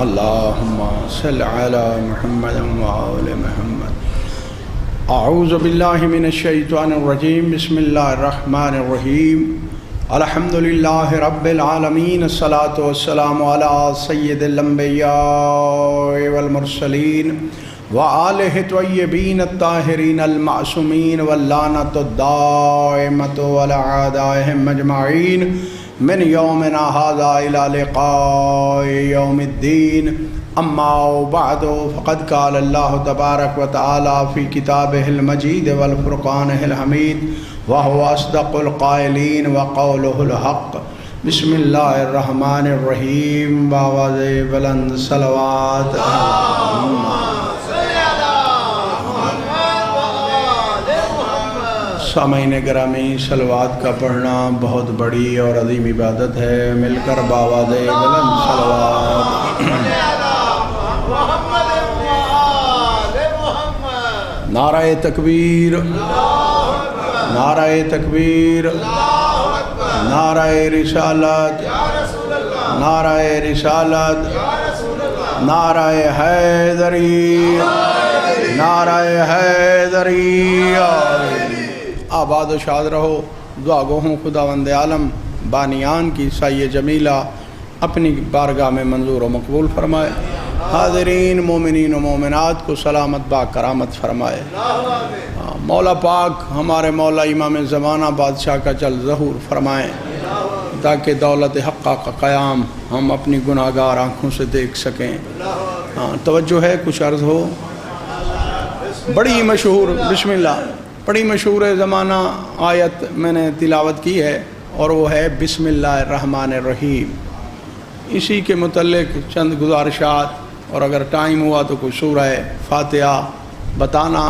اللہم صل علی محمد وآل محمد۔ اعوذ باللہ من الشیطان الرجیم، بسم اللہ الرحمن الرحیم۔ الحمدللہ رب العالمین، الصلاۃ والسلام علی سید الانبیاء والمرسلین وآلہ الطیبین الطاہرین المعصومین واللعنۃ الدائمۃ علی اعدائہم اجمعین من یومنا ھذا الی لقاء یوم الدین۔ اما بعد فقد قال اللہ تبارک و تعالی فی کتابہ المجید والفرقانہ الحمید وهو اصدق القائلین وقولہ الحق۔ بسم اللہ الرحمن الرحیم، بآواز بلند صلوات۔ سامعین گرامی، صلوات کا پڑھنا بہت بڑی اور عظیم عبادت ہے۔ مل کر بآواز بلند صلوات۔ نعرہ تکبیر، نعرہ تکبیر، نعرہ رسالت، نعرہ رسالت، نعرہ حیدری، نعرہ حیدری۔ آباد و شاد رہو۔ دعا گو ہوں خداوند عالم بانیان کی سایہ جمیلہ اپنی بارگاہ میں منظور و مقبول فرمائے۔ حاضرین مومنین و مومنات کو سلامت با کرامت فرمائے۔ مولا پاک ہمارے مولا امام زمانہ بادشاہ کا جل ظہور فرمائیں، تاکہ دولت حقہ کا قیام ہم اپنی گناہگار آنکھوں سے دیکھ سکیں۔ توجہ ہے، کچھ عرض ہو۔ بڑی مشہور، بسم اللہ، بڑی مشہور زمانہ آیت میں نے تلاوت کی ہے، اور وہ ہے بسم اللہ الرحمن الرحیم۔ اسی کے متعلق چند گزارشات، اور اگر ٹائم ہوا تو کوئی سورہ فاتحہ بتانا۔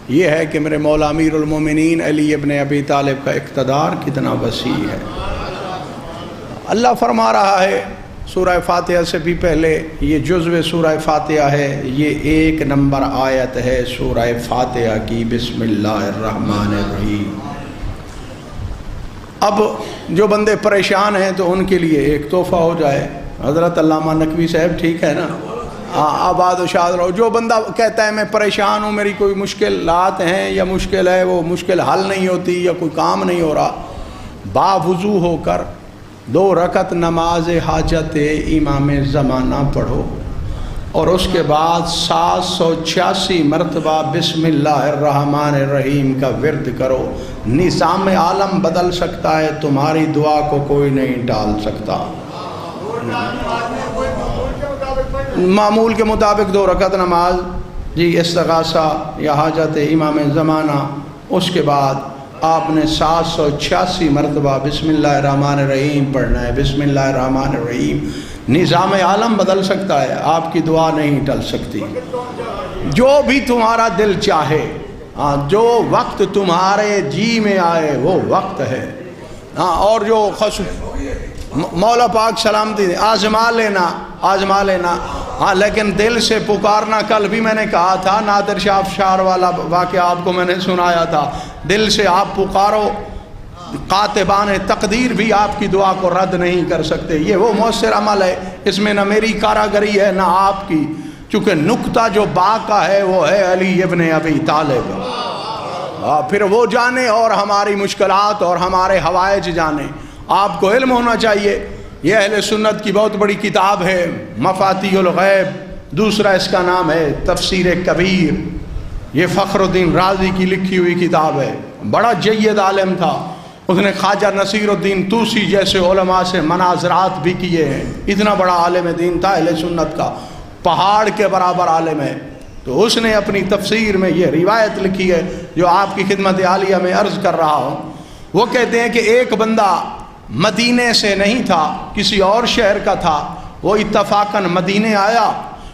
یہ ہے کہ میرے مولا امیر المومنین علی ابن ابی طالب کا اقتدار کتنا وسیع ہے۔ اللہ فرما رہا ہے سورہ فاتحہ سے بھی پہلے، یہ جزو سورہ فاتحہ ہے، یہ 1 نمبر آیت ہے سورہ فاتحہ کی، بسم اللہ الرحمن الرحیم۔ اب جو بندے پریشان ہیں تو ان کے لیے ایک تحفہ ہو جائے۔ حضرت علامہ نقوی صاحب ٹھیک ہے نا؟ آباد و شاد رہو۔ جو بندہ کہتا ہے میں پریشان ہوں، میری کوئی مشکلات ہیں یا مشکل ہے، وہ مشکل حل نہیں ہوتی یا کوئی کام نہیں ہو رہا، باوضو ہو کر 2 رکعت نماز حاجت امام زمانہ پڑھو، اور اس کے بعد 786 مرتبہ بسم اللہ الرحمن الرحیم کا ورد کرو۔ نظام عالم بدل سکتا ہے، تمہاری دعا کو کوئی نہیں ٹال سکتا۔ معمول کے مطابق 2 رکعت نماز جی استغاثہ یا حاجت امام زمانہ، اس کے بعد آپ نے 786 مرتبہ بسم اللہ الرحمن الرحیم پڑھنا ہے۔ بسم اللہ الرحمن الرحیم۔ نظام عالم بدل سکتا ہے، آپ کی دعا نہیں ٹل سکتی۔ جو بھی تمہارا دل چاہے، جو وقت تمہارے جی میں آئے وہ وقت ہے۔ اور جو مولا پاک سلامتی دے، آزما لینا، آزما لینا۔ لیکن دل سے پکارنا، کل بھی میں نے کہا تھا، نادر شاہ افشار والا واقعہ آپ کو میں نے سنایا تھا۔ دل سے آپ پکارو، کاتبان تقدیر بھی آپ کی دعا کو رد نہیں کر سکتے۔ یہ وہ مؤثر عمل ہے، اس میں نہ میری کاراگری ہے نہ آپ کی، چونکہ نقطہ جو با کا ہے وہ ہے علی ابن ابی طالب۔ پھر وہ جانے اور ہماری مشکلات اور ہمارے حوائج جانے۔ آپ کو علم ہونا چاہیے، یہ اہل سنت کی بہت بڑی کتاب ہے، مفاتیح الغیب۔ دوسرا اس کا نام ہے تفسیر کبیر، یہ فخر الدین رازی کی لکھی ہوئی کتاب ہے۔ بڑا جید عالم تھا، اس نے خواجہ نصیر الدین طوسی جیسے علماء سے مناظرات بھی کیے ہیں۔ اتنا بڑا عالم دین تھا اہل سنت کا، پہاڑ کے برابر عالم ہے۔ تو اس نے اپنی تفسیر میں یہ روایت لکھی ہے جو آپ کی خدمت عالیہ میں عرض کر رہا ہوں۔ وہ کہتے ہیں کہ ایک بندہ مدینے سے نہیں تھا، کسی اور شہر کا تھا، وہ اتفاقاً مدینے آیا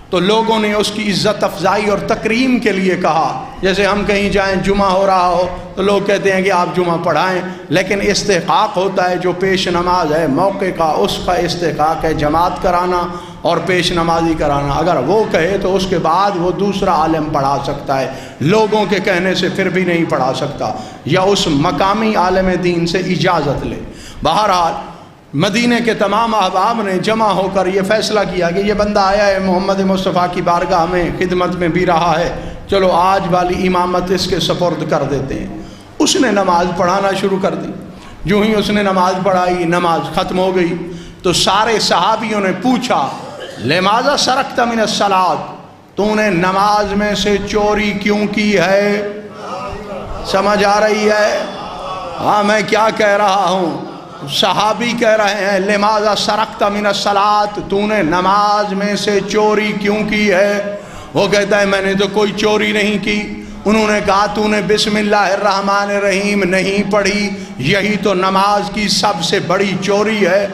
تو لوگوں نے اس کی عزت افزائی اور تکریم کے لیے کہا۔ جیسے ہم کہیں جائیں، جمعہ ہو رہا ہو تو لوگ کہتے ہیں کہ آپ جمعہ پڑھائیں، لیکن استحقاق ہوتا ہے، جو پیش نماز ہے موقع کا، اس کا استحقاق ہے جماعت کرانا اور پیش نمازی کرانا۔ اگر وہ کہے تو اس کے بعد وہ دوسرا عالم پڑھا سکتا ہے، لوگوں کے کہنے سے پھر بھی نہیں پڑھا سکتا، یا اس مقامی عالم دین سے اجازت لے۔ بہرحال مدینے کے تمام احباب نے جمع ہو کر یہ فیصلہ کیا کہ یہ بندہ آیا ہے محمد مصطفیٰ کی بارگاہ میں خدمت میں بھی رہا ہے، چلو آج والی امامت اس کے سپرد کر دیتے ہیں۔ اس نے نماز پڑھانا شروع کر دی۔ جو ہی اس نے نماز پڑھائی، نماز ختم ہو گئی تو سارے صحابیوں نے پوچھا لماذا سرقت من الصلاۃ، تو نے نماز میں سے چوری کیوں کی ہے؟ سمجھ آ رہی ہے ہاں میں کیا کہہ رہا ہوں؟ صحابی کہہ رہے ہیں لماذا سرقت من الصلاۃ، تو نے نماز میں سے چوری کیوں کی ہے؟ وہ کہتا ہے میں نے تو کوئی چوری نہیں کی۔ انہوں نے کہا تو نے بسم اللہ الرحمن الرحیم نہیں پڑھی، یہی تو نماز کی سب سے بڑی چوری ہے۔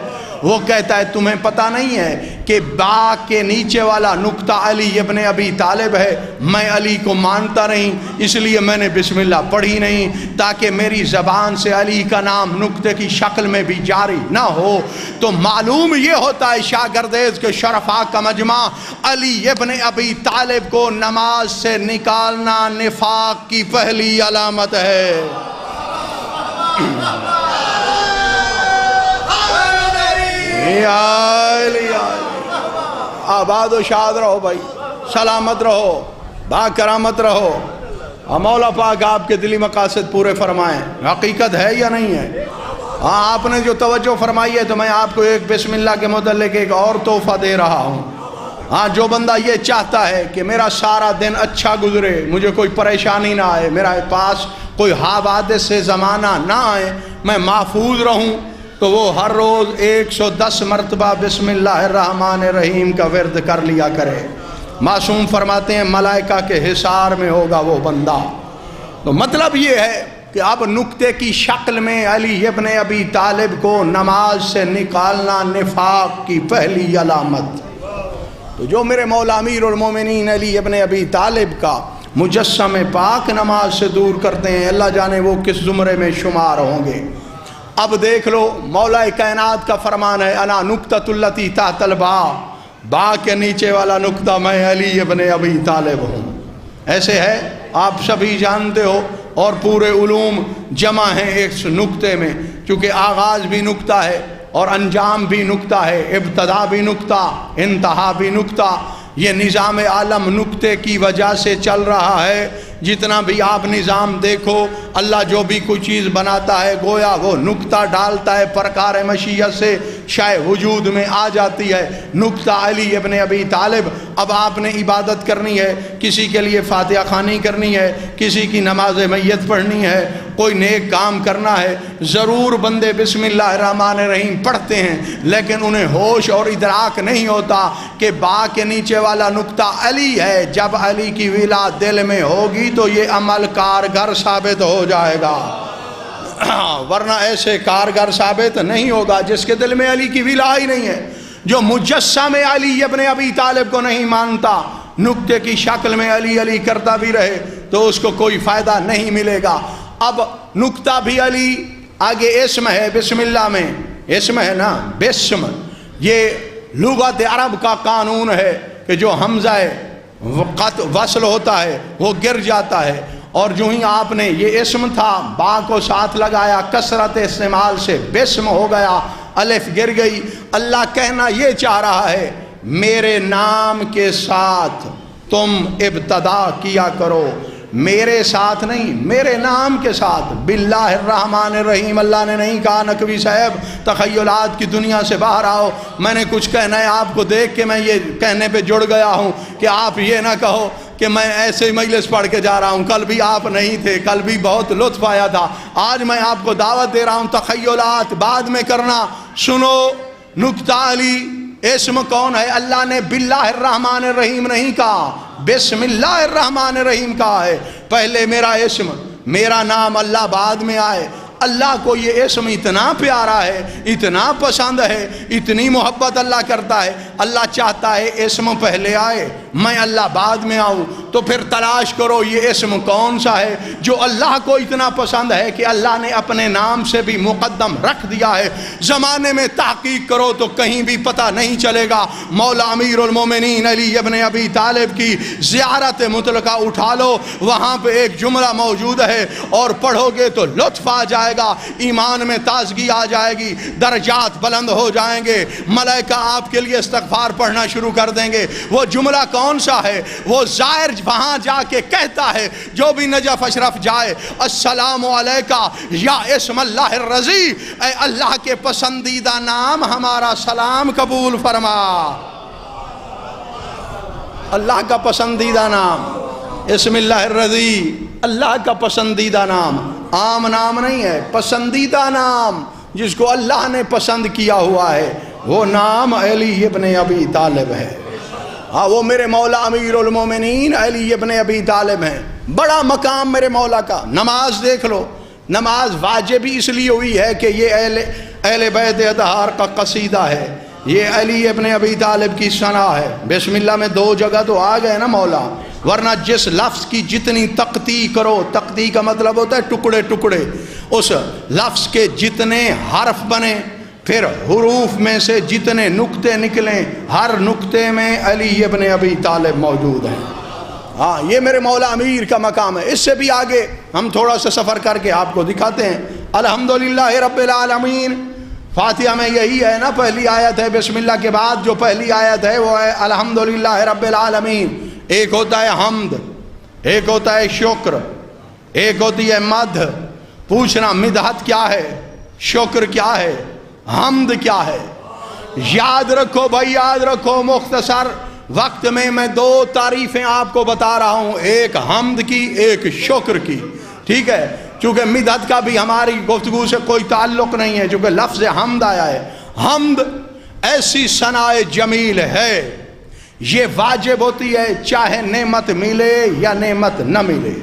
وہ کہتا ہے تمہیں پتہ نہیں ہے کہ با کے نیچے والا نقطہ علی ابن ابی طالب ہے، میں علی کو مانتا نہیں اس لیے میں نے بسم اللہ پڑھی نہیں، تاکہ میری زبان سے علی کا نام نقطے کی شکل میں بھی جاری نہ ہو۔ تو معلوم یہ ہوتا ہے شاگردیز کے شرفاء کا مجمع، علی ابن ابی طالب کو نماز سے نکالنا نفاق کی پہلی علامت ہے۔ آباد و شاد رہو بھائی، سلامت رہو، با کرامت رہو۔ مولا پاک آپ کے دلی مقاصد پورے فرمائیں۔ حقیقت ہے یا نہیں ہے؟ ہاں آپ نے جو توجہ فرمائی ہے تو میں آپ کو ایک بسم اللہ کے متعلق ایک اور تحفہ دے رہا ہوں۔ ہاں جو بندہ یہ چاہتا ہے کہ میرا سارا دن اچھا گزرے، مجھے کوئی پریشانی نہ آئے، میرا پاس کوئی حوادث سے زمانہ نہ آئے، میں محفوظ رہوں، تو وہ ہر روز 110 مرتبہ بسم اللہ الرحمن الرحیم کا ورد کر لیا کرے۔ معصوم فرماتے ہیں ملائکہ کے حصار میں ہوگا وہ بندہ۔ تو مطلب یہ ہے کہ اب نقطے کی شکل میں علی ابن ابی طالب کو نماز سے نکالنا نفاق کی پہلی علامت۔ تو جو میرے مولا امیر المومنین علی ابن ابی طالب کا مجسم پاک نماز سے دور کرتے ہیں، اللہ جانے وہ کس زمرے میں شمار ہوں گے۔ اب دیکھ لو مولا کائنات کا فرمان ہے انا نقطۃ التی تحت البا، با کے نیچے والا نقطہ میں علی ابن ابی طالب ہوں۔ ایسے ہے آپ سبھی جانتے ہو، اور پورے علوم جمع ہیں ایک نقطے میں، چونکہ آغاز بھی نقطہ ہے اور انجام بھی نقطہ ہے، ابتدا بھی نقطہ، انتہا بھی نقطہ۔ یہ نظام عالم نقطے کی وجہ سے چل رہا ہے۔ جتنا بھی آپ نظام دیکھو، اللہ جو بھی کوئی چیز بناتا ہے گویا وہ نقطہ ڈالتا ہے، پرکار مشیت سے شے وجود میں آ جاتی ہے۔ نقطہ علی ابن ابی طالب۔ اب آپ نے عبادت کرنی ہے، کسی کے لیے فاتحہ خوانی کرنی ہے، کسی کی نماز میت پڑھنی ہے، کوئی نیک کام کرنا ہے، ضرور بندے بسم اللہ الرحمن الرحیم پڑھتے ہیں، لیکن انہیں ہوش اور ادراک نہیں ہوتا کہ با کے نیچے والا نقطہ علی ہے۔ جب علی کی ولا دل میں ہوگی تو یہ عمل کارگر ثابت ہو جائے گا، ورنہ ایسے کارگر ثابت نہیں ہوگا جس کے دل میں علی کی ولا ہی نہیں ہے۔ جو مجسم علی ابن ابی طالب کو نہیں مانتا، نقطے کی شکل میں علی علی کرتا بھی رہے تو اس کو کوئی فائدہ نہیں ملے گا۔ اب نقطہ بھی علی، آگے اسم ہے بسم اللہ میں، اسم ہے نا بسم، یہ لغت عرب کا قانون ہے کہ جو حمزہ وصل ہوتا ہے وہ گر جاتا ہے، اور جو ہی آپ نے یہ اسم تھا با کو ساتھ لگایا، کثرت استعمال سے بسم ہو گیا، الف گر گئی۔ اللہ کہنا یہ چاہ رہا ہے میرے نام کے ساتھ تم ابتدا کیا کرو، میرے ساتھ نہیں، میرے نام کے ساتھ، باللہ الرحمن الرحیم۔ اللہ نے نہیں کہا نقوی صاحب تخیلات کی دنیا سے باہر آؤ، میں نے کچھ کہنا ہے آپ کو دیکھ کے میں یہ کہنے پہ جڑ گیا ہوں کہ آپ یہ نہ کہو کہ میں ایسے ہی مجلس پڑھ کے جا رہا ہوں، کل بھی آپ نہیں تھے، کل بھی بہت لطف آیا تھا، آج میں آپ کو دعوت دے رہا ہوں تخیلات بعد میں کرنا۔ سنو نقطہ علی اسم کون ہے؟ اللہ نے باللہ الرحمن الرحیم نہیں کہا، بسم اللہ الرحمن الرحیم کہا ہے۔ پہلے میرا اسم، میرا نام، اللہ بعد میں آئے۔ اللہ کو یہ اسم اتنا پیارا ہے، اتنا پسند ہے، اتنی محبت اللہ کرتا ہے، اللہ چاہتا ہے اسم پہلے آئے، میں اللہ بعد میں آؤں، تو پھر تلاش کرو یہ اسم کون سا ہے جو اللہ کو اتنا پسند ہے کہ اللہ نے اپنے نام سے بھی مقدم رکھ دیا ہے۔ زمانے میں تحقیق کرو تو کہیں بھی پتہ نہیں چلے گا۔ مولا امیر المومنین علی ابن ابی طالب کی زیارت مطلقہ اٹھا لو، وہاں پہ ایک جملہ موجود ہے اور پڑھو گے تو لطف آ جائے گا، ایمان میں تازگی آ جائے گی، درجات بلند ہو جائیں گے، ملائکہ آپ کے لیے استغفار پڑھنا شروع کر دیں گے۔ وہ جملہ کون سا ہے؟ وہ زائر وہاں جا کے کہتا ہے، جو بھی نجف اشرف جائے، السلام علیکہ یا اسم اللہ الرضی، اے اللہ کے پسندیدہ نام ہمارا سلام قبول فرما۔ اللہ کا پسندیدہ نام اسم اللہ الرضی، اللہ کا پسندیدہ نام، عام نام نہیں ہے، پسندیدہ نام جس کو اللہ نے پسند کیا ہوا ہے، وہ نام علی ابن ابی طالب ہے۔ ہاں، وہ میرے مولا امیر المومنین علی ابن ابی طالب ہیں۔ بڑا مقام میرے مولا کا۔ نماز دیکھ لو، نماز واجب ہی اس لیے ہوئی ہے کہ یہ اہل بیت اطہار کا قصیدہ ہے، یہ علی ابن ابی طالب کی ثنا ہے۔ بسم اللہ میں 2 جگہ تو آ گئے نا مولا، ورنہ جس لفظ کی جتنی تقطیع کرو، تقطیع کا مطلب ہوتا ہے ٹکڑے ٹکڑے، اس لفظ کے جتنے حرف بنے، پھر حروف میں سے جتنے نقطے نکلیں، ہر نقطے میں علی ابن ابی طالب موجود ہیں۔ ہاں، یہ میرے مولا امیر کا مقام ہے۔ اس سے بھی آگے ہم تھوڑا سا سفر کر کے آپ کو دکھاتے ہیں۔ الحمدللہ رب العالمین، فاتحہ میں یہی ہے نا، پہلی آیت ہے، بسم اللہ کے بعد جو پہلی آیت ہے وہ ہے الحمدللہ رب العالمین۔ ایک ہوتا ہے حمد، ایک ہوتا ہے شکر، ایک ہوتی ہے مدح۔ پوچھنا مدحت کیا ہے، شکر کیا ہے، حمد کیا ہے؟ یاد رکھو بھائی، یاد رکھو، مختصر وقت میں 2 تعریفیں آپ کو بتا رہا ہوں، ایک حمد کی، ایک شکر کی، ٹھیک ہے؟ چونکہ مدحت کا بھی ہماری گفتگو سے کوئی تعلق نہیں ہے، چونکہ لفظ حمد آیا ہے۔ حمد ایسی ثناء جمیل ہے، یہ واجب ہوتی ہے چاہے نعمت ملے یا نعمت نہ ملے،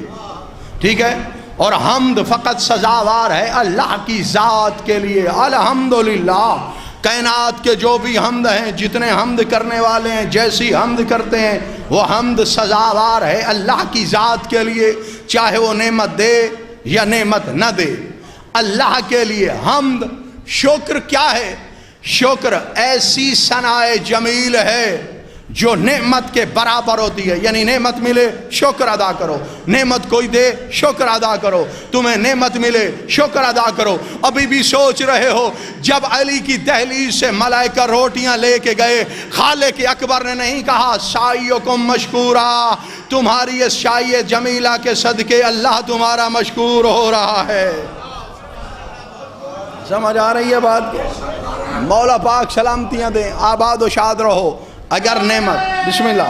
ٹھیک ہے؟ اور حمد فقط سزاوار ہے اللہ کی ذات کے لیے۔ الحمدللہ، کائنات کے جو بھی حمد ہیں، جتنے حمد کرنے والے ہیں، جیسی حمد کرتے ہیں، وہ حمد سزاوار ہے اللہ کی ذات کے لیے، چاہے وہ نعمت دے یا نعمت نہ دے، اللہ کے لیے حمد۔ شکر کیا ہے؟ شکر ایسی ثناء جمیل ہے جو نعمت کے برابر ہوتی ہے، یعنی نعمت ملے شکر ادا کرو، نعمت کوئی دے شکر ادا کرو، تمہیں نعمت ملے شکر ادا کرو۔ ابھی بھی سوچ رہے ہو جب علی کی دہلیز سے ملائکہ روٹیاں لے کے گئے، خالق اکبر نے نہیں کہا سعیکم مشکورا، تمہاری اس شائی جمیلہ کے صدقے اللہ تمہارا مشکور ہو رہا ہے۔ سمجھ آ رہی ہے بات؟ مولا پاک سلامتیاں دیں، آباد و شاد رہو۔ اگر نعمت، بسم اللہ،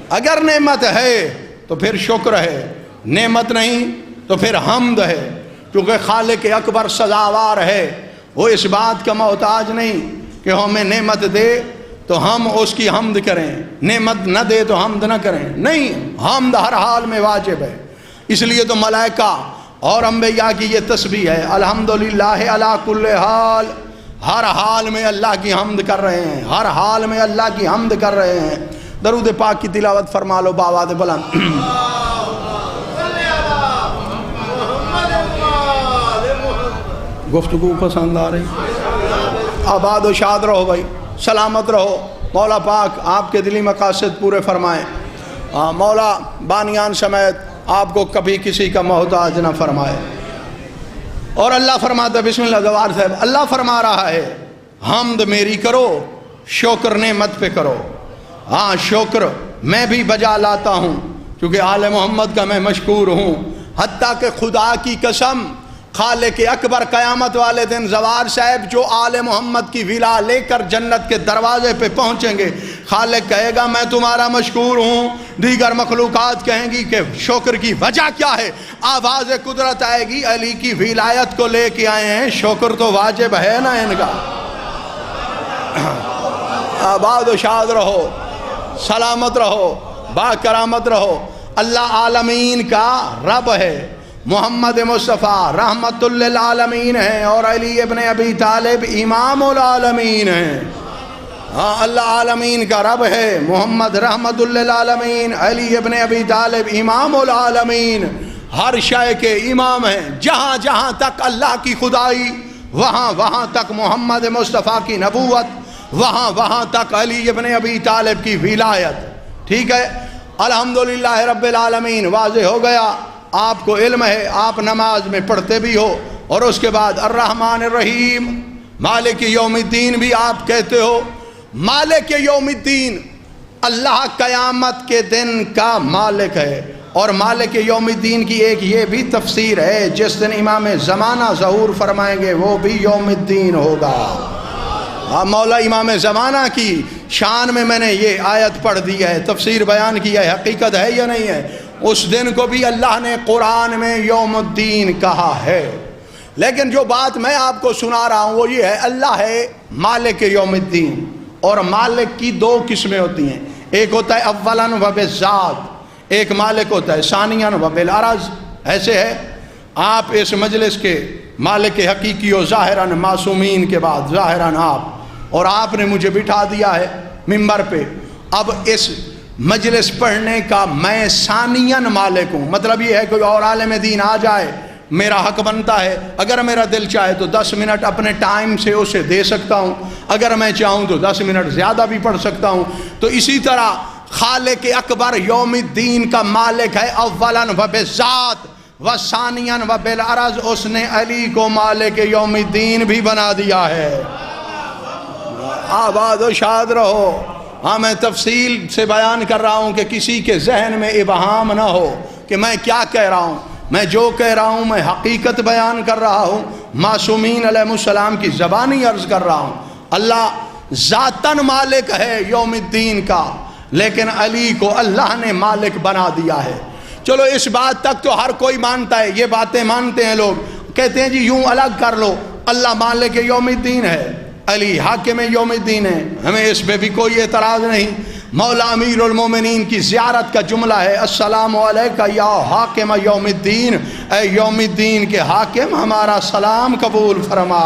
اگر نعمت ہے تو پھر شکر ہے، نعمت نہیں تو پھر حمد ہے، کیونکہ خالق اکبر سزاوار ہے، وہ اس بات کا محتاج نہیں کہ ہمیں نعمت دے تو ہم اس کی حمد کریں، نعمت نہ دے تو حمد نہ کریں، نہیں، حمد ہر حال میں واجب ہے۔ اس لیے تو ملائکہ اور انبیاء کی یہ تسبیح ہے، الحمدللہ علی کل حال، ہر حال میں اللہ کی حمد کر رہے ہیں، ہر حال میں اللہ کی حمد کر رہے ہیں۔ درود پاک کی تلاوت فرما لو باواد بلند۔ گفتگو پسند آ رہی؟ آباد و شاد رہو بھائی، سلامت رہو، مولا پاک آپ کے دلی مقاصد پورے فرمائیں، مولا بانیان سمیت آپ کو کبھی کسی کا محتاج نہ فرمائے۔ اور اللہ فرماتا ہے، بسم اللہ زوار صاحب، اللہ فرما رہا ہے حمد میری کرو، شکر نعمت پہ کرو۔ ہاں، شکر میں بھی بجا لاتا ہوں کیونکہ آل محمد کا میں مشکور ہوں، حتیٰ کہ خدا کی قسم خالق اکبر قیامت والے دن زوار صاحب جو آل محمد کی ولا لے کر جنت کے دروازے پہ پہنچیں گے، خالق کہے گا میں تمہارا مشکور ہوں، دیگر مخلوقات کہیں گی کہ شکر کی وجہ کیا ہے، آواز قدرت آئے گی علی کی ولایت کو لے کے آئے ہیں، شکر تو واجب ہے نا ان کا۔ آباد و شاد رہو، سلامت رہو، با کرامت رہو۔ اللہ عالمین کا رب ہے، محمد مصطفیٰ رحمت للعالمین ہیں، اور علی ابن ابی طالب امام العالمین ہیں۔ ہاں اللہ عالمین کا رب ہے، محمد رحمت للعالمین، علی ابن ابی طالب امام العالمین، ہر شے کے امام ہیں۔ جہاں جہاں تک اللہ کی خدائی، وہاں وہاں تک محمد مصطفیٰ کی نبوت، وہاں وہاں تک علی ابن ابی طالب کی ولایت۔ ٹھیک ہے، الحمدللہ رب العالمین، واضح ہو گیا۔ آپ کو علم ہے، آپ نماز میں پڑھتے بھی ہو، اور اس کے بعد الرحمن الرحیم، مالک یوم الدین بھی آپ کہتے ہو۔ مالک یوم الدین، اللہ قیامت کے دن کا مالک ہے، اور مالک یوم الدین کی ایک یہ بھی تفسیر ہے، جس دن امام زمانہ ظہور فرمائیں گے وہ بھی یوم الدین ہوگا۔ مولا امام زمانہ کی شان میں میں نے یہ آیت پڑھ دی ہے، تفسیر بیان کی ہے، حقیقت ہے یا نہیں ہے؟ اس دن کو بھی اللہ نے قرآن میں یوم الدین کہا ہے۔ لیکن جو بات میں آپ کو سنا رہا ہوں وہ یہ ہے، اللہ ہے مالک یوم الدین، اور مالک کی دو قسمیں ہوتی ہیں، ایک ہوتا ہے اولاً و بالذات، ایک مالک ہوتا ہے ثانیاً و بالعرض۔ ایسے ہے آپ اس مجلس کے مالک حقیقی و ظاہراً، معصومین کے بعد ظاہراً آپ، اور آپ نے مجھے بٹھا دیا ہے منبر پہ۔ اب اس مجلس پڑھنے کا میں ثانیاً مالک ہوں، مطلب یہ ہے کوئی اور عالم دین آ جائے، میرا حق بنتا ہے، اگر میرا دل چاہے تو 10 منٹ اپنے ٹائم سے اسے دے سکتا ہوں، اگر میں چاہوں تو 10 منٹ زیادہ بھی پڑھ سکتا ہوں۔ تو اسی طرح خالق اکبر یوم الدین کا مالک ہے اولاً و بالذات و ثانیاً و بالعرض، اس نے علی کو مالک یوم الدین بھی بنا دیا ہے۔ آباد و شاد رہو۔ ہاں میں تفصیل سے بیان کر رہا ہوں کہ کسی کے ذہن میں ابہام نہ ہو کہ میں کیا کہہ رہا ہوں۔ میں جو کہہ رہا ہوں میں حقیقت بیان کر رہا ہوں، معصومین علیہ السلام کی زبانی عرض کر رہا ہوں۔ اللہ ذاتاً مالک ہے یوم الدین کا، لیکن علی کو اللہ نے مالک بنا دیا ہے۔ چلو اس بات تک تو ہر کوئی مانتا ہے، یہ باتیں مانتے ہیں لوگ، کہتے ہیں جی یوں الگ کر لو، اللہ مالک یوم الدین ہے، علی حاکم یوم الدین ہے، ہمیں اس پہ بھی کوئی اعتراض نہیں۔ مولا امیر المومنین کی زیارت کا جملہ ہے، السلام علیکہ یا حاکم یوم الدین، اے یوم الدین کے حاکم ہمارا سلام قبول فرما۔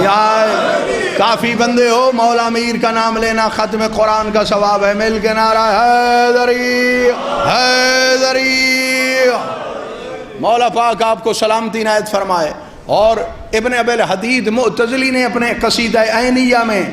یا کافی بندے ہو، مولا امیر کا نام لینا ختم قرآن کا ثواب ہے، مل کے نعرہ حیدری حیدری۔ مولا پاک آپ کو سلامتی عنایت فرمائے۔ اور ابن ابی الحدید معتزلی نے اپنے قصیدہ عینیہ میں،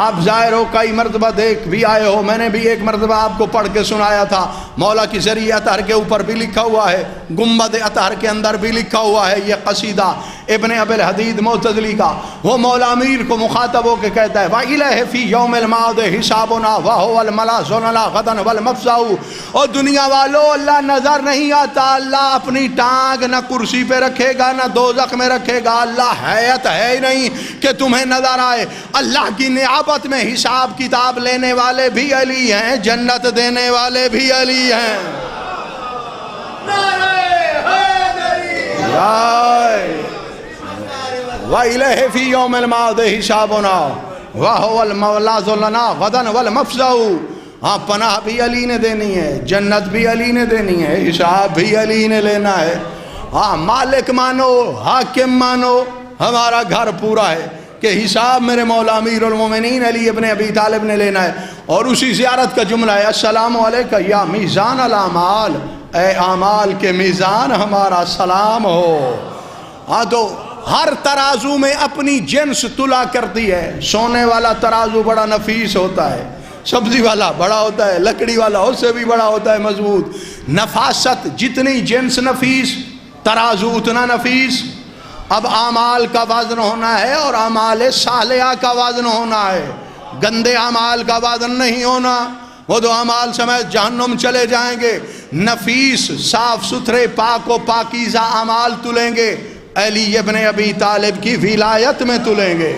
آپ ظاہر ہو کئی مرتبہ دیکھ بھی آئے ہو، میں نے بھی ایک مرتبہ آپ کو پڑھ کے سنایا تھا، مولا کی ذریعہ اطہر کے اوپر بھی لکھا ہوا ہے، گنبد اطہر کے اندر بھی لکھا ہوا ہے یہ قصیدہ ابن ابی الحدید معتزلی کا۔ وہ مولا امیر کو مخاطب ہو کے کہتا ہے وَإِلَيْهِ فِي يَوْمِ الْمَعَادِ حِسَابُنَا وَهُوَ الْمَلَازُ لَنَا غَدًا وَالْمَفْزَعُ۔ اور دنیا والو اللہ نظر نہیں آتا، اللہ اپنی ٹانگ نہ کرسی پہ رکھے گا نہ دوزخ میں رکھے گا، اللہ حیات ہے ہی نہیں کہ تمہیں نظر آئے۔ اللہ کی نعابت میں حساب کتاب لینے والے بھی علی ہیں، جنت دینے والے بھی علی ہیں۔ وَإِلَيْهِ فِي يَوْمِ الْمَعَادِ حِسَابُنَا وَهُوَ الْمَلَازُ لَنَا غَدًا وَالْمَفْزَعُ۔ ہاں پناہ بھی علی نے دینی ہے، جنت بھی علی نے دینی ہے، حساب بھی علی نے لینا ہے۔ ہاں مالک مانو، حاکم مانو، ہمارا گھر پورا ہے کہ حساب میرے مولا امیر المومنین علی ابن ابی طالب نے لینا ہے۔ اور اسی زیارت کا جملہ ہے السلام علیکہ یا میزان الاعمال، اے اعمال کے میزان ہمارا سلام ہو۔ ہاں تو ہر ترازو میں اپنی جنس تلا کرتی ہے، سونے والا ترازو بڑا نفیس ہوتا ہے، سبزی والا بڑا ہوتا ہے، لکڑی والا اس سے بھی بڑا ہوتا ہے مضبوط۔ نفاست جتنی جنس نفیس ترازو اتنا نفیس۔ اب اعمال کا وزن ہونا ہے اور اعمال صالحہ کا وزن ہونا ہے، گندے اعمال کا وزن نہیں ہونا، وہ دو اعمال سمیت جہنم چلے جائیں گے۔ نفیس صاف ستھرے پاک و پاکیزہ اعمال تلیں گے، علی ابن ابی طالب کی ولایت میں تلیں گے۔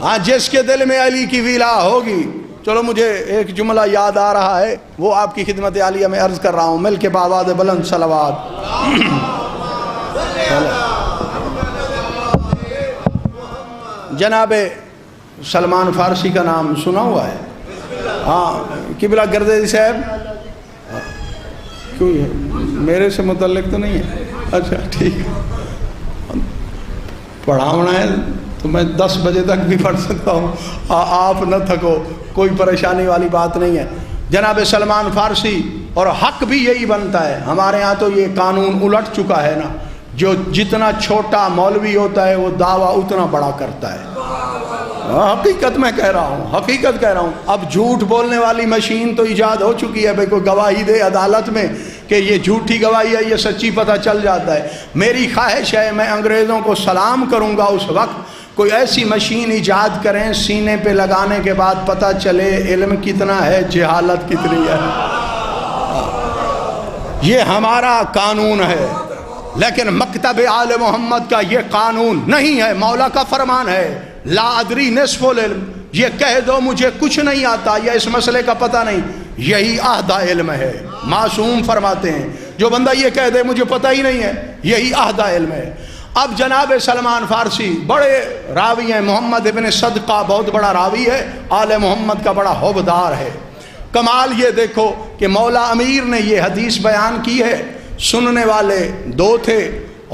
ہاں جس کے دل میں علی کی ولا ہوگی۔ چلو مجھے ایک جملہ یاد آ رہا ہے، وہ آپ کی خدمت عالیہ میں عرض کر رہا ہوں، مل کے بآواز بلند صلوات۔ جناب سلمان فارسی کا نام سنا ہوا ہے؟ ہاں قبلہ گردیزی صاحب کیوں ہے؟ میرے سے متعلق تو نہیں ہے؟ اچھا ٹھیک ہے، پڑھاونا ہے تو میں 10 بجے تک بھی پڑھ سکتا ہوں، آپ نہ تھکو، کوئی پریشانی والی بات نہیں ہے۔ جناب سلمان فارسی، اور حق بھی یہی بنتا ہے، ہمارے ہاں تو یہ قانون الٹ چکا ہے نا، جو جتنا چھوٹا مولوی ہوتا ہے وہ دعویٰ اتنا بڑا کرتا ہے۔ حقیقت میں کہہ رہا ہوں، حقیقت کہہ رہا ہوں۔ اب جھوٹ بولنے والی مشین تو ایجاد ہو چکی ہے، بھئی کوئی گواہی دے عدالت میں کہ یہ جھوٹی گواہی ہے، یہ سچی پتہ چل جاتا ہے۔ میری خواہش ہے میں انگریزوں کو سلام کروں گا اس وقت کوئی ایسی مشین ایجاد کریں سینے پہ لگانے کے بعد پتہ چلے علم کتنا ہے، جہالت کتنی ہے۔ یہ ہمارا قانون ہے، لیکن مکتب آل محمد کا یہ قانون نہیں ہے، مولا کا فرمان ہے لا ادری نصف العلم، یہ کہہ دو مجھے کچھ نہیں آتا یا اس مسئلے کا پتہ نہیں، یہی آدھا علم ہے۔ معصوم فرماتے ہیں جو بندہ یہ کہہ دے مجھے پتہ ہی نہیں ہے، یہی آدھا علم ہے۔ اب جناب سلمان فارسی بڑے راوی ہیں، محمد ابن صدقہ بہت بڑا راوی ہے، آل محمد کا بڑا حوبدار ہے۔ کمال یہ دیکھو کہ مولا امیر نے یہ حدیث بیان کی ہے، سننے والے 2 تھے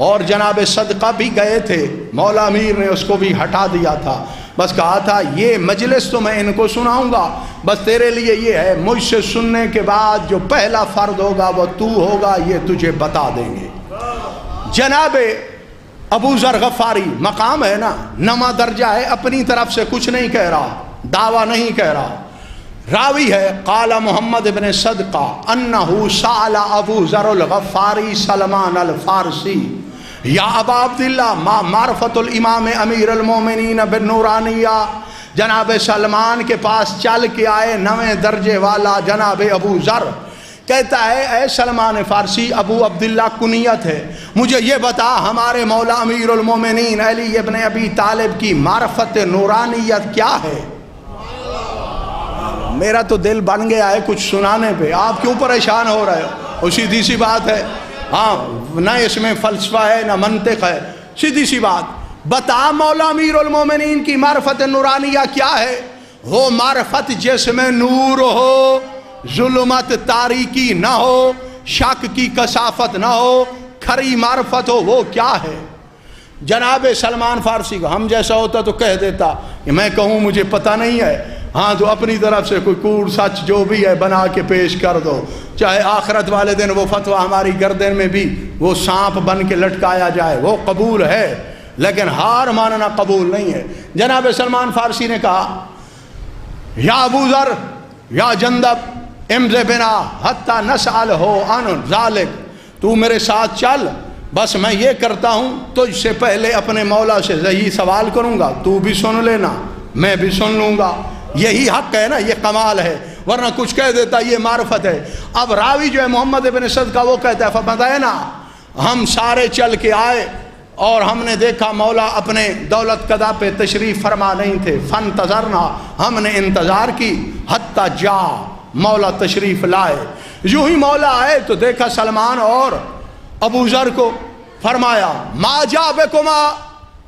اور جناب صدقہ بھی گئے تھے، مولا امیر نے اس کو بھی ہٹا دیا تھا، بس کہا تھا یہ مجلس تو میں ان کو سناؤں گا، بس تیرے لیے یہ ہے مجھ سے سننے کے بعد جو پہلا فرد ہوگا وہ تو ہوگا، یہ تجھے بتا دیں گے۔ جناب ابو ذر غفاری مقام ہے نا، نما درجہ ہے، اپنی طرف سے کچھ نہیں کہہ رہا، دعویٰ نہیں کہہ رہا، راوی ہے قال محمد بن صدقہ انہو سأل ابو ذر الغفاری سلمان الفارسی یا ابا عبداللہ ما معرفت الامام امیر المومنین بالنورانیہ، جناب سلمان کے پاس چل کے آئے 9ویں درجے والا جناب ابو ذر، کہتا ہے اے سلمان فارسی، ابو عبداللہ کنیت ہے، مجھے یہ بتا ہمارے مولا امیر المومنین علی ابن ابی طالب کی معرفت نورانیت کیا ہے؟ میرا تو دل بن گیا ہے کچھ سنانے پہ، آپ کیوں پریشان ہو رہے ہو؟ سیدھی سی بات ہے، ہاں نہ اس میں فلسفہ ہے نہ منطق ہے، سیدھی سی بات، بتا مولا امیر المومنین کی معرفت نورانیہ کیا ہے؟ وہ معرفت جس میں نور ہو، ظلمت تاریکی نہ ہو، شک کی کثافت نہ ہو، کھری معرفت ہو، وہ کیا ہے؟ جناب سلمان فارسی کو ہم جیسا ہوتا تو کہہ دیتا کہ میں کہوں مجھے پتہ نہیں ہے، ہاں تو اپنی طرف سے کوئی کوڑ سچ جو بھی ہے بنا کے پیش کر دو، چاہے آخرت والے دن وہ فتویٰ ہماری گردن میں بھی وہ سانپ بن کے لٹکایا جائے، وہ قبول ہے، لیکن ہار ماننا قبول نہیں ہے۔ جناب سلمان فارسی نے کہا یا ابو ذر یا جندب امض بنا حتی نسألہ عن ذالک، تو میرے ساتھ چل، بس میں یہ کرتا ہوں تجھ سے پہلے اپنے مولا سے یہی سوال کروں گا، تو بھی سن لینا میں بھی سن لوں گا، یہی حق ہے نا، یہ کمال ہے، ورنہ کچھ کہہ دیتا یہ معرفت ہے۔ اب راوی جو ہے محمد ابن صدقہ وہ کہتا ہے فبدأنا، ہم سارے چل کے آئے اور ہم نے دیکھا مولا اپنے دولت قضا پہ تشریف فرما نہیں تھے، فانتظرنا، ہم نے انتظار کی، حتی جا، مولا تشریف لائے، یوں ہی مولا آئے تو دیکھا سلمان اور ابو ذر کو، فرمایا ما جا بکما،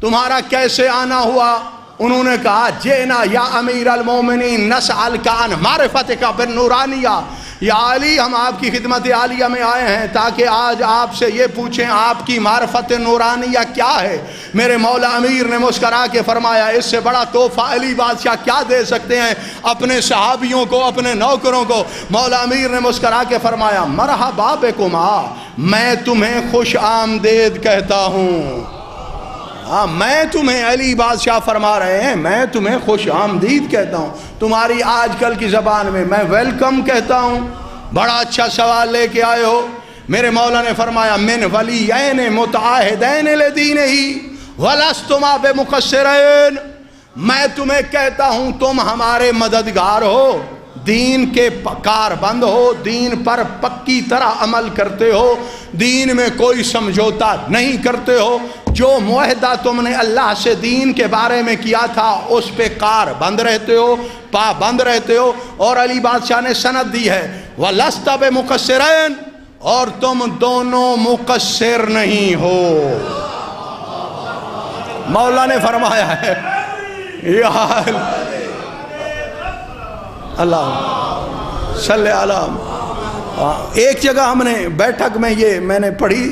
تمہارا کیسے آنا ہوا؟ انہوں نے کہا جینا یا امیر المومنین نسألک عن معرفتک بالنورانیہ، یا علی ہم آپ کی خدمت عالیہ میں آئے ہیں تاکہ آج آپ سے یہ پوچھیں آپ کی معرفت نورانیہ کیا ہے۔ میرے مولا امیر نے مسکرا کے فرمایا اس سے بڑا تحفہ علی بادشاہ کیا دے سکتے ہیں اپنے صحابیوں کو، اپنے نوکروں کو؟ مولا امیر نے مسکرا کے فرمایا مرحبا بکما، میں تمہیں خوش آمدید کہتا ہوں، میں تمہیں علی بادشاہ فرما رہے ہیں میں تمہیں خوش آمدید کہتا ہوں، تمہاری آج کل کی زبان میں ویلکم کہتا ہوں، بڑا اچھا سوال لے کے آئے ہو۔ میرے مولا نے فرمایا من ولیین متعاہدین لدینہ ولستما بمقصرین، میں تمہیں کہتا ہوں تم ہمارے مددگار ہو، دین کے کار بند ہو، دین پر پکی طرح عمل کرتے ہو، دین میں کوئی سمجھوتا نہیں کرتے ہو، جو معاہدہ تم نے اللہ سے دین کے بارے میں کیا تھا اس پہ کار بند رہتے ہو، پابند رہتے ہو۔ اور علی بادشاہ نے سند دی ہے وَلَسْتَ بِمُقَصِّرَيْن، اور تم دونوں مقصر نہیں ہو۔ مولا نے فرمایا ہے یا اللہ صلی اللہ۔ ایک جگہ ہم نے بیٹھک میں یہ میں نے پڑھی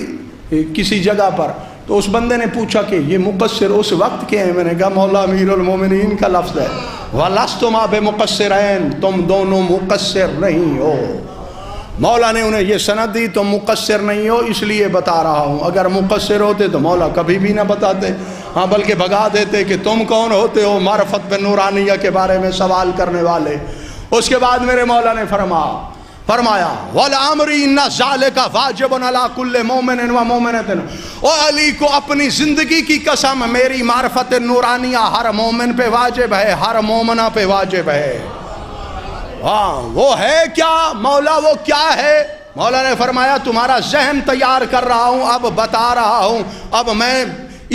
کسی جگہ پر تو اس بندے نے پوچھا کہ یہ مقصر اس وقت کے ہیں؟ میں نے کہا مولا امیر المومنین کا لفظ ہے، وَلَسْتُمَا بِمُقَصِّرَيْن، تم دونوں مقصر نہیں ہو۔ مولا نے انہیں یہ سند دی، تم مقصر نہیں ہو اس لیے بتا رہا ہوں، اگر مقصر ہوتے تو مولا کبھی بھی نہ بتاتے، ہاں بلکہ بھگا دیتے کہ تم کون ہوتے ہو معرفت بن نورانیہ کے بارے میں سوال کرنے والے۔ اس کے بعد میرے مولا نے فرمایا وَالْعَمْرِ إِنَّ ذَلِكَ وَاجِبٌ عَلَىٰ كُلِّ مُؤْمِنٍ وَمُؤْمِنَةٍ، اور علی کو اپنی زندگی کی قسم میری معرفت نورانیہ ہر مومن پہ واجب ہے، ہر مومنہ پہ واجب ہے۔ ہاں وہ ہے کیا مولا، وہ کیا ہے؟ مولا نے فرمایا تمہارا ذہن تیار کر رہا ہوں، اب بتا رہا ہوں، اب میں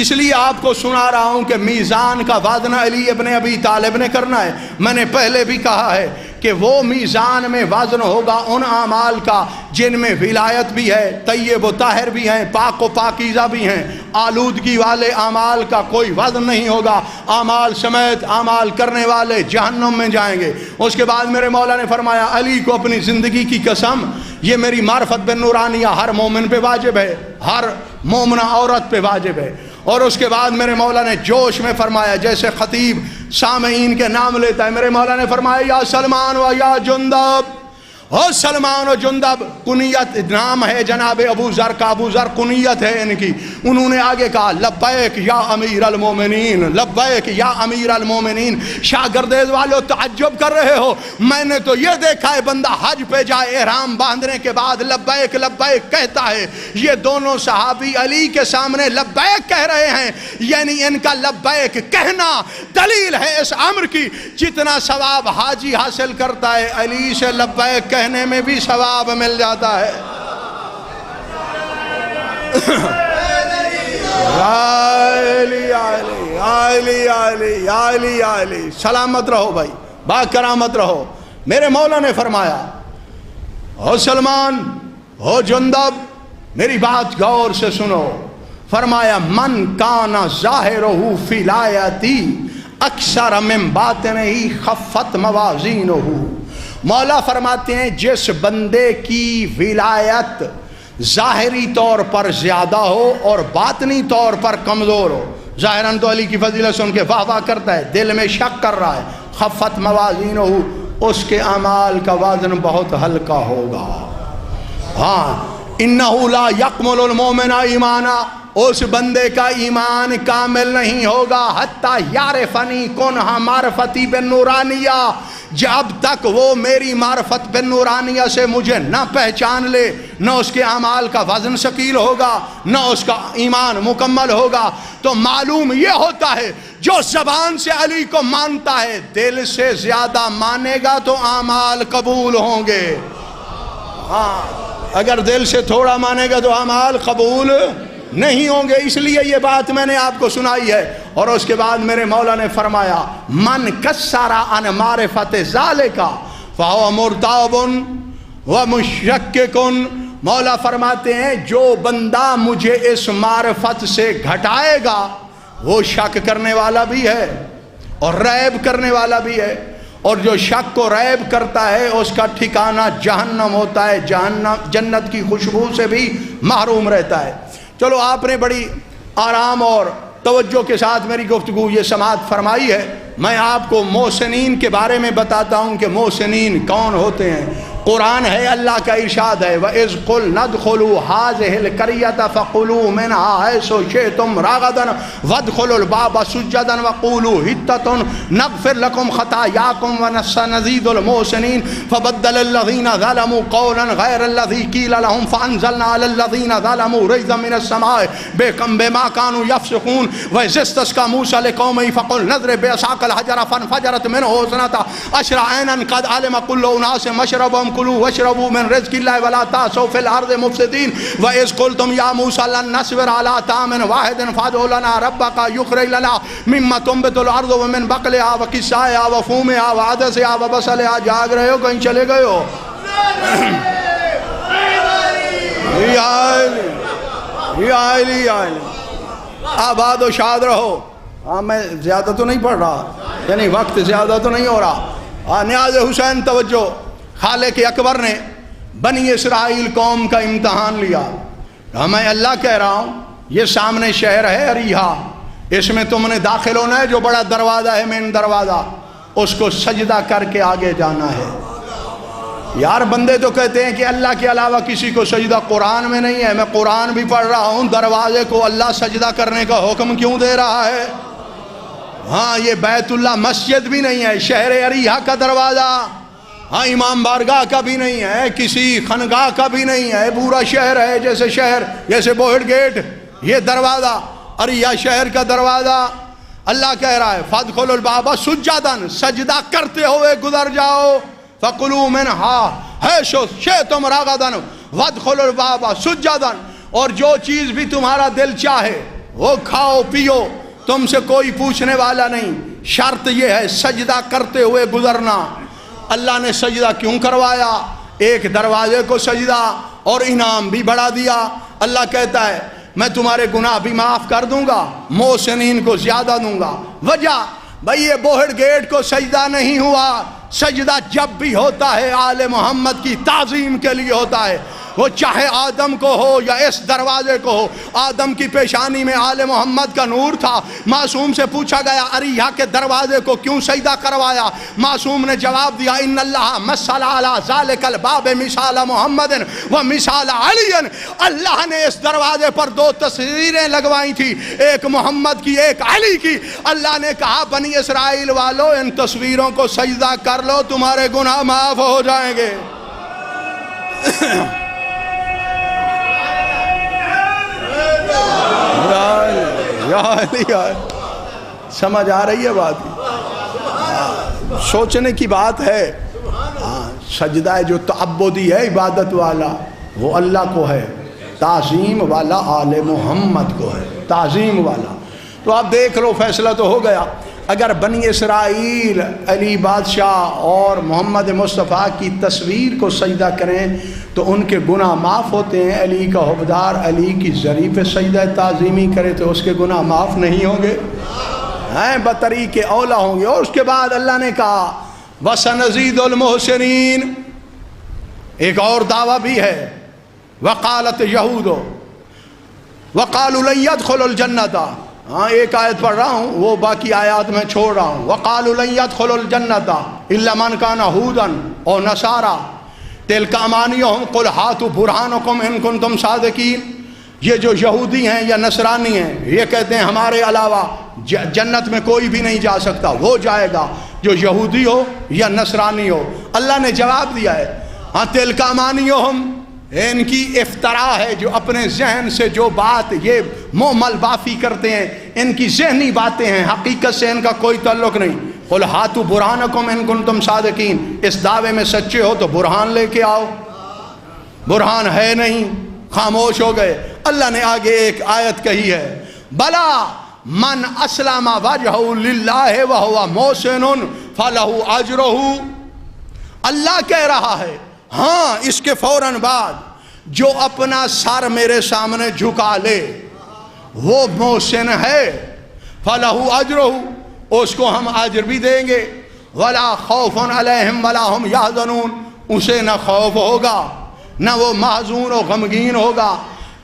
اس لیے آپ کو سنا رہا ہوں کہ میزان کا وزن علی ابن ابی طالب نے کرنا ہے۔ میں نے پہلے بھی کہا ہے کہ وہ میزان میں وزن ہوگا ان اعمال کا جن میں ولایت بھی ہے، طیب و طاہر بھی ہیں، پاک و پاکیزہ بھی ہیں۔ آلودگی والے اعمال کا کوئی وزن نہیں ہوگا، اعمال سمیت اعمال کرنے والے جہنم میں جائیں گے۔ اس کے بعد میرے مولا نے فرمایا علی کو اپنی زندگی کی قسم یہ میری معرفت بن نورانیہ ہر مومن پہ واجب ہے، ہر مومنہ عورت پہ واجب ہے۔ اور اس کے بعد میرے مولا نے جوش میں فرمایا، جیسے خطیب سامعین کے نام لیتا ہے، میرے مولا نے فرمایا یا سلمان و یا جندب، او سلمان و جندب، کنیت نام ہے جناب ابو ذر کا، ابو ذر کنیت ہے ان کی۔ انہوں نے آگے کہا لبیک یا امیر المومنین، لبیک یا امیر المومنین۔ شاگردیز والو تعجب کر رہے ہو، میں نے تو یہ دیکھا ہے بندہ حج پہ جائے احرام باندھنے کے بعد لبیک لبیک کہتا ہے، یہ دونوں صحابی علی کے سامنے لبیک کہہ رہے ہیں، یعنی ان کا لبیک کہنا دلیل ہے اس امر کی، جتنا ثواب حاجی حاصل کرتا ہے علی سے لبیک کہنے میں بھی ثواب مل جاتا ہے۔ علی سلامت رہو بھائی، با کرامت رہو۔ میرے مولا نے فرمایا او سلمان او جندب میری بات غور سے سنو، فرمایا من کان ظاہرہ فی لایتی اکثر من باطنہ خفت موازینہ۔ مولا فرماتے ہیں جس بندے کی ولایت ظاہری طور پر زیادہ ہو اور باطنی طور پر کمزور ہو، ظاہراً تو علی کی فضیلت سن کے واہ واہ کرتا ہے، دل میں شک کر رہا ہے، خفت موازینہ، اس کے اعمال کا وزن بہت ہلکا ہوگا۔ ہاں انہو لا یکمل المومن ایمانا، اس بندے کا ایمان کامل نہیں ہوگا حتی یعرفنی کنہا معرفتی بن نورانیہ، جب تک وہ میری معرفت بن نورانیہ سے مجھے نہ پہچان لے، نہ اس کے اعمال کا وزن ثقیل ہوگا، نہ اس کا ایمان مکمل ہوگا۔ تو معلوم یہ ہوتا ہے جو زبان سے علی کو مانتا ہے دل سے زیادہ مانے گا تو اعمال قبول ہوں گے۔ ہاں اگر دل سے تھوڑا مانے گا تو اعمال قبول نہیں ہوں گے، اس لیے یہ بات میں نے آپ کو سنائی ہے۔ اور اس کے بعد میرے مولا نے فرمایا من کسر عن معرفت ذالک فہو مرتاب ومشکک، مولا فرماتے ہیں جو بندہ مجھے اس معرفت سے گھٹائے گا وہ شک کرنے والا بھی ہے اور ریب کرنے والا بھی ہے، اور جو شک کو ریب کرتا ہے اس کا ٹھکانہ جہنم ہوتا ہے، جہنم جنت کی خوشبو سے بھی محروم رہتا ہے۔ چلو آپ نے بڑی آرام اور توجہ کے ساتھ میری گفتگو یہ سماعت فرمائی ہے، میں آپ کو محسنین کے بارے میں بتاتا ہوں کہ محسنین کون ہوتے ہیں۔ قرآن ہے، اللہ کا ارشاد ہے وَإِذْ قُلْنَا ادْخُلُوا هَٰذِهِ الْقَرْيَةَ فَكُلُوا مِنْهَا حَيْثُ شِئْتُمْ رَغَدًا وَادْخُلُوا الْبَابَ سُجَّدًا وَقُولُوا حِطَّةٌ نَغْفِرْ لَكُمْ خَطَايَاكُمْ وَسَنَزِيدُ الْمُحْسِنِينَ فَبَدَّلَ الَّذِينَ ظَلَمُوا قَوْلًا غَيْرَ الَّذِي قِيلَ لَهُمْ فَأَنزَلْنَا عَلَى الَّذِينَ ظَلَمُوا رِجْزًا مِّنَ السَّمَاءِ بِمَا كَانُوا يَفْسُقُونَ وَإِذِ اسْتَسْقَىٰ مُوسَىٰ لِقَوْمِهِ فَقُلْ اضْرِب بِّعَصَاكَ الْحَجَرَ فَانفَجَرَتْ مِنْهُ اثْنَتَا عَشْرَ عَيْنًا قَدْ عَلِمَ كُلُّ أُنَاسٍ مَشْرَبَهُمْ كُلُوا واشربوا من رزق الله ولا تعثوا في الارض مفسدين واذ قلتم يا موسى لن نصبر على طعام واحد فادع لنا ربك يخرج لنا مما تنبت الارض ومن بقلها وقثائها وفومها وعدسها وبصلها۔ جاگ رہے ہو کہیں چلے گئے ہو؟ یا علی آباد و شاد رہو۔ ہاں میں زیادہ تو نہیں پڑھ رہا، یعنی وقت زیادہ تو نہیں ہو رہا۔ نیاز حسین توجہ، خالق اکبر نے بنی اسرائیل قوم کا امتحان لیا۔ میں اللہ کہہ رہا ہوں یہ سامنے شہر ہے اریحا، اس میں تم نے داخل ہونا ہے، جو بڑا دروازہ ہے مین دروازہ، اس کو سجدہ کر کے آگے جانا ہے۔ یار بندے تو کہتے ہیں کہ اللہ کے علاوہ کسی کو سجدہ قرآن میں نہیں ہے، میں قرآن بھی پڑھ رہا ہوں، دروازے کو اللہ سجدہ کرنے کا حکم کیوں دے رہا ہے؟ ہاں یہ بیت اللہ مسجد بھی نہیں ہے، شہر اریحا کا دروازہ، ہاں امام بارگاہ کا بھی نہیں ہے، کسی خانقاہ کا بھی نہیں ہے، پورا شہر ہے، جیسے بوہڑ گیٹ، یہ دروازہ اریحا شہر کا دروازہ۔ اللہ کہہ رہا ہے فادخلوا الباب سجدا، سجدہ کرتے ہوئے گزر جاؤ، فکلوا منہا حیث شئتم رغدا وادخلوا الباب سجدا، اور جو چیز بھی تمہارا دل چاہے وہ کھاؤ پیو، تم سے کوئی پوچھنے والا نہیں، شرط یہ ہے سجدہ کرتے ہوئے گزرنا۔ اللہ نے سجدہ کیوں کروایا؟ ایک دروازے کو سجدہ اور انعام بھی بڑھا دیا۔ اللہ کہتا ہے میں تمہارے گناہ بھی معاف کر دوں گا، محسنین کو زیادہ دوں گا۔ وجہ بھئی یہ بوہڑ گیٹ کو سجدہ نہیں ہوا، سجدہ جب بھی ہوتا ہے آل محمد کی تعظیم کے لیے ہوتا ہے، وہ چاہے آدم کو ہو یا اس دروازے کو ہو۔ آدم کی پیشانی میں آل محمد کا نور تھا، معصوم سے پوچھا گیا اریحا کے دروازے کو کیوں سجدہ کروایا؟ معصوم نے جواب دیا ان اللہ مثل علی ذالک الباب مثال محمد و مثال علی، اللہ نے اس دروازے پر دو تصویریں لگوائی تھی، ایک محمد کی ایک علی کی۔ اللہ نے کہا بنی اسرائیل والو ان تصویروں کو سجدہ کر لو، تمہارے گناہ معاف ہو جائیں گے۔ سمجھ آ رہی ہے بات؟ سوچنے کی بات ہے۔ سجدہ جو تعبدی ہے عبادت والا وہ اللہ کو ہے، تعظیم والا آل محمد کو ہے، تعظیم والا۔ تو آپ دیکھ لو فیصلہ تو ہو گیا، اگر بنی اسرائیل علی بادشاہ اور محمد مصطفیٰ کی تصویر کو سجدہ کریں تو ان کے گناہ معاف ہوتے ہیں، علی کا حبدار علی کی زری پہ سجدہ تعظیمی کرے تو اس کے گناہ معاف نہیں ہوں گے، ہیں بطریق اولا ہوں گے۔ اور اس کے بعد اللہ نے کہا وَسَنَزِيدُ الْمُحْسِنِينَ، ایک اور دعویٰ بھی ہے، وَقَالَتْ يَهُودُ وَقَالُوا لَن يَدْخُلُوا الْجَنَّةَ، ہاں ایک آیت پڑھ رہا ہوں، وہ باقی آیات میں چھوڑ رہا ہوں۔ وَقَالُوا لَن يَدْخُلُوا الْجَنَّةَ إِلَّا مَنْ كَانَ هُودًا أَوْ نَصَارَىٰ تِلْكَ أَمَانِيُّهُمْ قُلْ هَاتُوا بُرْهَانَكُمْ إِن كُنتُمْ صَادِقِينَ، یہ جو یہودی ہیں یا نصرانی ہیں یہ کہتے ہیں ہمارے علاوہ جنت میں کوئی بھی نہیں جا سکتا، وہ جائے گا جو یہودی ہو یا نصرانی ہو۔ اللہ نے جواب دیا ہے ہاں تِلْكَ أَمَانِيُّهُمْ، ان کی افتراء ہے، جو اپنے ذہن سے جو بات یہ مومل بافی کرتے ہیں، ان کی ذہنی باتیں ہیں، حقیقت سے ان کا کوئی تعلق نہیں۔ قُلْ هَاتُوا بُرْهَانَكُمْ إِن كُنتُمْ صَادِقِينَ، اس دعوے میں سچے ہو تو برہان لے کے آؤ، برہان ہے نہیں، خاموش ہو گئے۔ اللہ نے آگے ایک آیت کہی ہے بلا من اسلم وجهه للہ وهو محسن فلہ اجرہ، اللہ کہہ رہا ہے ہاں اس کے فوراً بعد جو اپنا سر میرے سامنے جھکا لے وہ محسن ہے، فلہ اجرہ، اس کو ہم اجر بھی دیں گے، ولا خوف علیہم ولا ہم یحزنون، اسے نہ خوف ہوگا نہ وہ محزون و غمگین ہوگا۔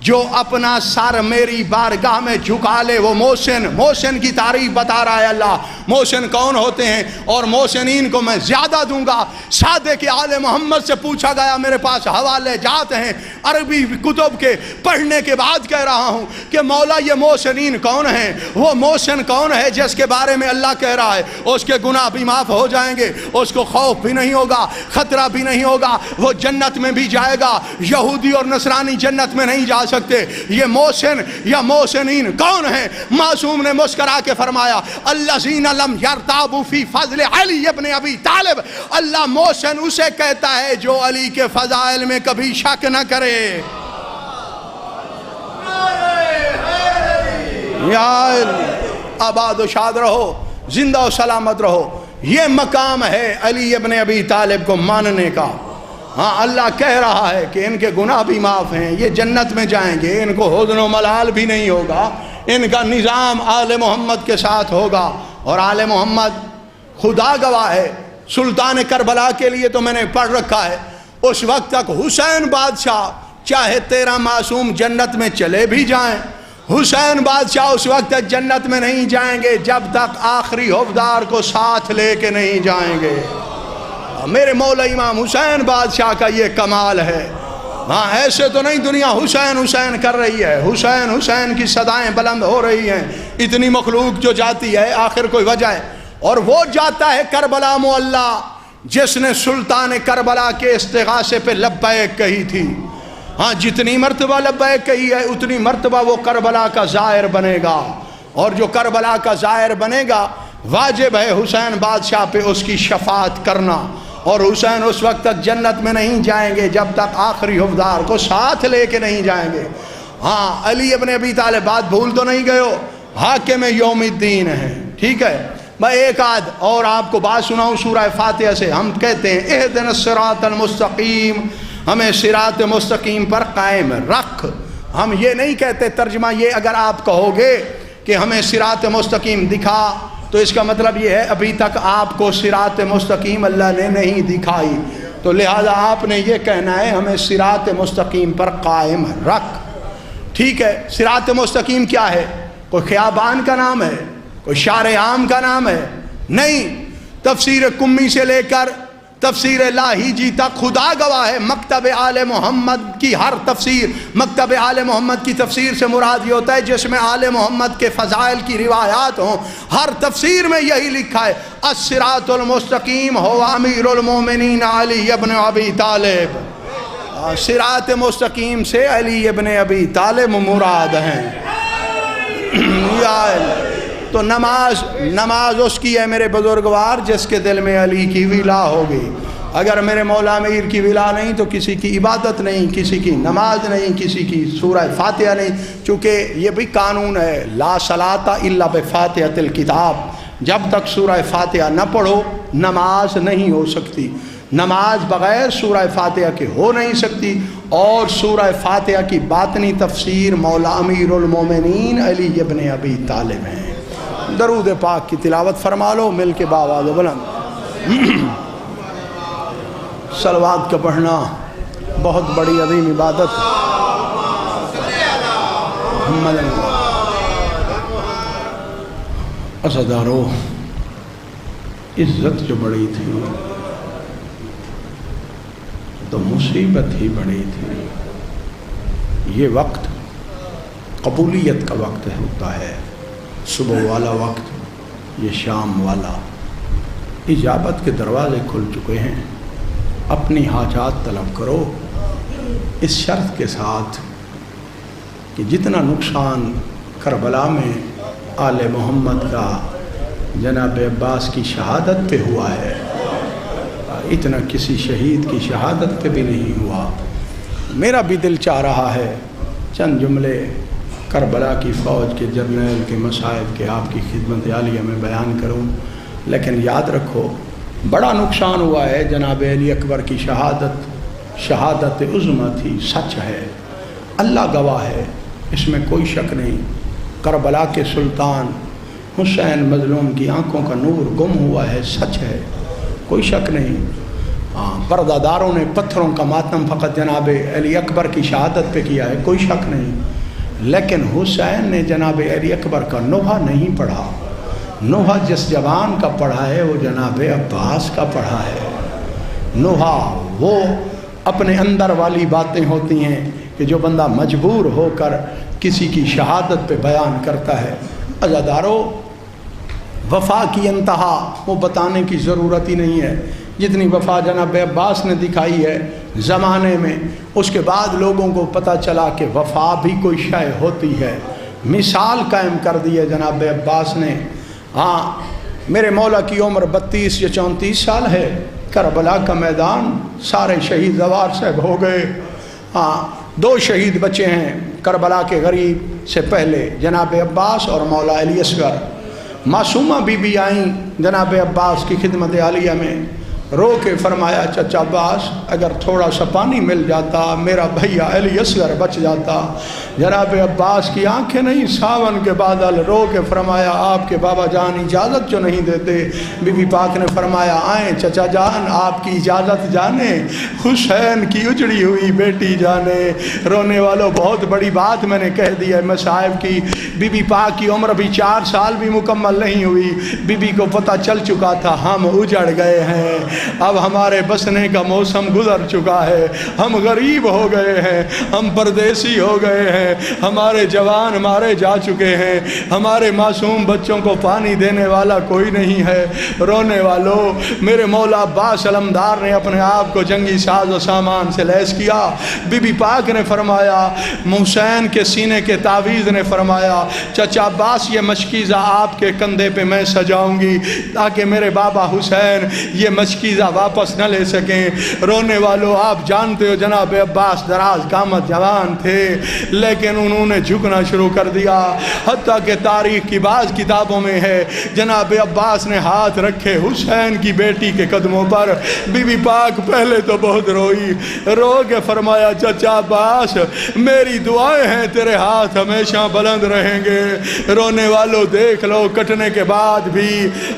جو اپنا سر میری بارگاہ میں جھکا لے وہ محسن، محسن کی تعریف بتا رہا ہے اللہ، محسن کون ہوتے ہیں اور محسنین کو میں زیادہ دوں گا۔ صادق آل محمد سے پوچھا گیا، میرے پاس حوالے جات ہیں عربی کتب کے، پڑھنے کے بعد کہہ رہا ہوں کہ مولا یہ محسنین کون ہیں؟ وہ محسن کون ہے جس کے بارے میں اللہ کہہ رہا ہے اس کے گناہ بھی معاف ہو جائیں گے، اس کو خوف بھی نہیں ہوگا، خطرہ بھی نہیں ہوگا، وہ جنت میں بھی جائے گا۔ یہودی اور نصرانی جنت میں نہیں جا سکتے۔ یہ محسن یا محسنین کون ہیں؟ معصوم نے مسکرا کے فرمایا الذین لم یرتابوا فی فضل علی ابن ابی طالب، اللہ محسن اسے کہتا ہے جو علی کے فضائل میں کبھی شک نہ کرے۔ یا آباد و شاد رہو، زندہ و سلامت رہو۔ یہ مقام ہے علی ابن ابی طالب کو ماننے کا۔ ہاں اللہ کہہ رہا ہے کہ ان کے گناہ بھی معاف ہیں، یہ جنت میں جائیں گے، ان کو حزن و ملال بھی نہیں ہوگا، ان کا نظام آل محمد کے ساتھ ہوگا۔ اور آل محمد خدا گواہ ہے، سلطان کربلا کے لیے تو میں نے پڑھ رکھا ہے، اس وقت تک حسین بادشاہ چاہے 13 معصوم جنت میں چلے بھی جائیں، حسین بادشاہ اس وقت تک جنت میں نہیں جائیں گے جب تک آخری حوفدار کو ساتھ لے کے نہیں جائیں گے۔ میرے مولا امام حسین بادشاہ کا یہ کمال ہے۔ ہاں ایسے تو نہیں دنیا حسین حسین کر رہی ہے، حسین حسین کی صدائیں بلند ہو رہی ہیں، اتنی مخلوق جو جاتی ہے آخر کوئی وجہ ہے، اور وہ جاتا ہے کربلا معلیٰ جس نے سلطان کربلا کے استغاثے پہ لبیک کہی تھی۔ ہاں جتنی مرتبہ لبیک کہی ہے اتنی مرتبہ وہ کربلا کا زائر بنے گا، اور جو کربلا کا زائر بنے گا واجب ہے حسین بادشاہ پہ اس کی شفاعت کرنا، اور حسین اس وقت تک جنت میں نہیں جائیں گے جب تک آخری حوفدار کو ساتھ لے کے نہیں جائیں گے۔ ہاں علی ابن ابی طالب بات بھول تو نہیں گئے ہو، حاکم یوم الدین ہے، ٹھیک ہے۔ میں ایک آدھ اور آپ کو بات سناؤں سورہ فاتحہ سے۔ ہم کہتے ہیں اہدنا الصراط المستقیم، ہمیں صراط مستقیم پر قائم رکھ۔ ہم یہ نہیں کہتے، ترجمہ یہ اگر آپ کہو گے کہ ہمیں صراط مستقیم دکھا تو اس کا مطلب یہ ہے ابھی تک آپ کو صراط مستقیم اللہ نے نہیں دکھائی، تو لہذا آپ نے یہ کہنا ہے ہمیں صراط مستقیم پر قائم رکھ، ٹھیک ہے۔ صراط مستقیم کیا ہے؟ کوئی خیابان کا نام ہے؟ کوئی شارع عام کا نام ہے؟ نہیں، تفسیر کمی سے لے کر تفسیر لاہیجی تک خدا گواہ ہے، مکتب آل محمد کی ہر تفسیر، مکتب آل محمد کی تفسیر سے مراد یہ ہوتا ہے جس میں آل محمد کے فضائل کی روایات ہوں۔ ہر تفسیر میں یہی لکھا ہے الصراط المستقیم هو امیر المومنین علی ابن ابی طالب۔ صراط مستقیم سے علی ابن ابی طالب مراد ہیں۔ تو نماز اس کی ہے میرے بزرگوار جس کے دل میں علی کی ولا ہوگی۔ اگر میرے مولا میر کی ولا نہیں تو کسی کی عبادت نہیں، کسی کی نماز نہیں، کسی کی سورہ فاتحہ نہیں، چونکہ یہ بھی قانون ہے لا صلاۃ الا بفاتحۃ الکتاب، جب تک سورہ فاتحہ نہ پڑھو نماز نہیں ہو سکتی، نماز بغیر سورہ فاتحہ کے ہو نہیں سکتی۔ اور سورہ فاتحہ کی باطنی تفسیر مولا امیر المومنین علی ابن ابی طالب ہیں۔ درود پاک کی تلاوت فرما لو مل کے باواز بلند۔ صلوات کا پڑھنا بہت بڑی عظیم عبادت ہے۔ عزادارو، عزت جو بڑی تھی تو مصیبت ہی بڑی تھی۔ یہ وقت قبولیت کا وقت ہوتا ہے، صبح والا وقت، یہ شام والا، اجابت کے دروازے کھل چکے ہیں، اپنی حاجات طلب کرو، اس شرط کے ساتھ کہ جتنا نقصان کربلا میں آل محمد کا جناب عباس کی شہادت پہ ہوا ہے اتنا کسی شہید کی شہادت پہ بھی نہیں ہوا۔ میرا بھی دل چاہ رہا ہے چند جملے کربلا کی فوج کے جرنیل کے مصائب کے آپ کی خدمت عالیہ میں بیان کروں، لیکن یاد رکھو بڑا نقصان ہوا ہے۔ جناب علی اکبر کی شہادت عظمی تھی، سچ ہے، اللہ گواہ ہے، اس میں کوئی شک نہیں۔ کربلا کے سلطان حسین مظلوم کی آنکھوں کا نور گم ہوا ہے، سچ ہے، کوئی شک نہیں۔ پردہ داروں نے پتھروں کا ماتم فقط جناب علی اکبر کی شہادت پہ کیا ہے، کوئی شک نہیں، لیکن حسین نے جناب علی اکبر کا نوحہ نہیں پڑھا۔ نوحہ جس جوان کا پڑھا ہے وہ جناب عباس کا پڑھا ہے۔ نوحہ وہ اپنے اندر والی باتیں ہوتی ہیں کہ جو بندہ مجبور ہو کر کسی کی شہادت پہ بیان کرتا ہے۔ عزادارو، وفا کی انتہا وہ بتانے کی ضرورت ہی نہیں ہے، جتنی وفا جناب عباس نے دکھائی ہے زمانے میں، اس کے بعد لوگوں کو پتہ چلا کہ وفا بھی کوئی شے ہوتی ہے، مثال قائم کر دی ہے جناب عباس نے۔ ہاں میرے مولا کی عمر 32 یا 34 سال ہے، کربلا کا میدان سارے شہید زوار صاحب ہو گئے۔ ہاں 2 شہید بچے ہیں کربلا کے غریب سے پہلے، جناب عباس اور مولا علی اصغر۔ معصومہ بی بی آئیں جناب عباس کی خدمت عالیہ میں، رو کے فرمایا چچا عباس اگر تھوڑا سا پانی مل جاتا میرا بھیا علی اصغر بچ جاتا۔ جناب عباس کی آنکھیں نہیں ساون کے بادل، رو کے فرمایا آپ کے بابا جان اجازت جو نہیں دیتے۔ بی بی پاک نے فرمایا آئیں چچا جان آپ کی اجازت جانے، حسین کی اجڑی ہوئی بیٹی جانے۔ رونے والوں بہت بڑی بات میں نے کہہ دی ہے مصائب کی۔ بی بی پاک کی عمر بھی 4 سال بھی مکمل نہیں ہوئی، بی بی کو پتہ چل چکا تھا ہم اجڑ گئے ہیں، اب ہمارے بسنے کا موسم گزر چکا ہے، ہم غریب ہو گئے ہیں، ہم پردیسی ہو گئے ہیں، ہمارے جوان مارے جا چکے ہیں، ہمارے معصوم بچوں کو پانی دینے والا کوئی نہیں ہے۔ رونے والوں میرے مولا عباس علمدار نے اپنے آپ کو جنگی ساز و سامان سے لیس کیا۔ بی بی پاک نے فرمایا، حسین کے سینے کے تعویذ نے فرمایا چچا عباس یہ مشکیزہ آپ کے کندھے پہ میں سجاؤں گی تاکہ میرے بابا حسین یہ مشکیزہ واپس نہ لے سکیں۔ رونے والوں آپ جانتے ہو جناب عباس دراز قامت جوان تھے لیکن انہوں نے جھکنا شروع کر دیا، حتیٰ کہ تاریخ کی بعض کتابوں میں ہے جناب عباس نے ہاتھ رکھے حسین کی بیٹی کے قدموں پر۔ بی بی پاک پہلے تو بہت روئی، رو کے فرمایا چچا عباس میری دعائیں ہیں تیرے ہاتھ ہمیشہ بلند رہیں گے۔ رونے والوں دیکھ لو کٹنے کے بعد بھی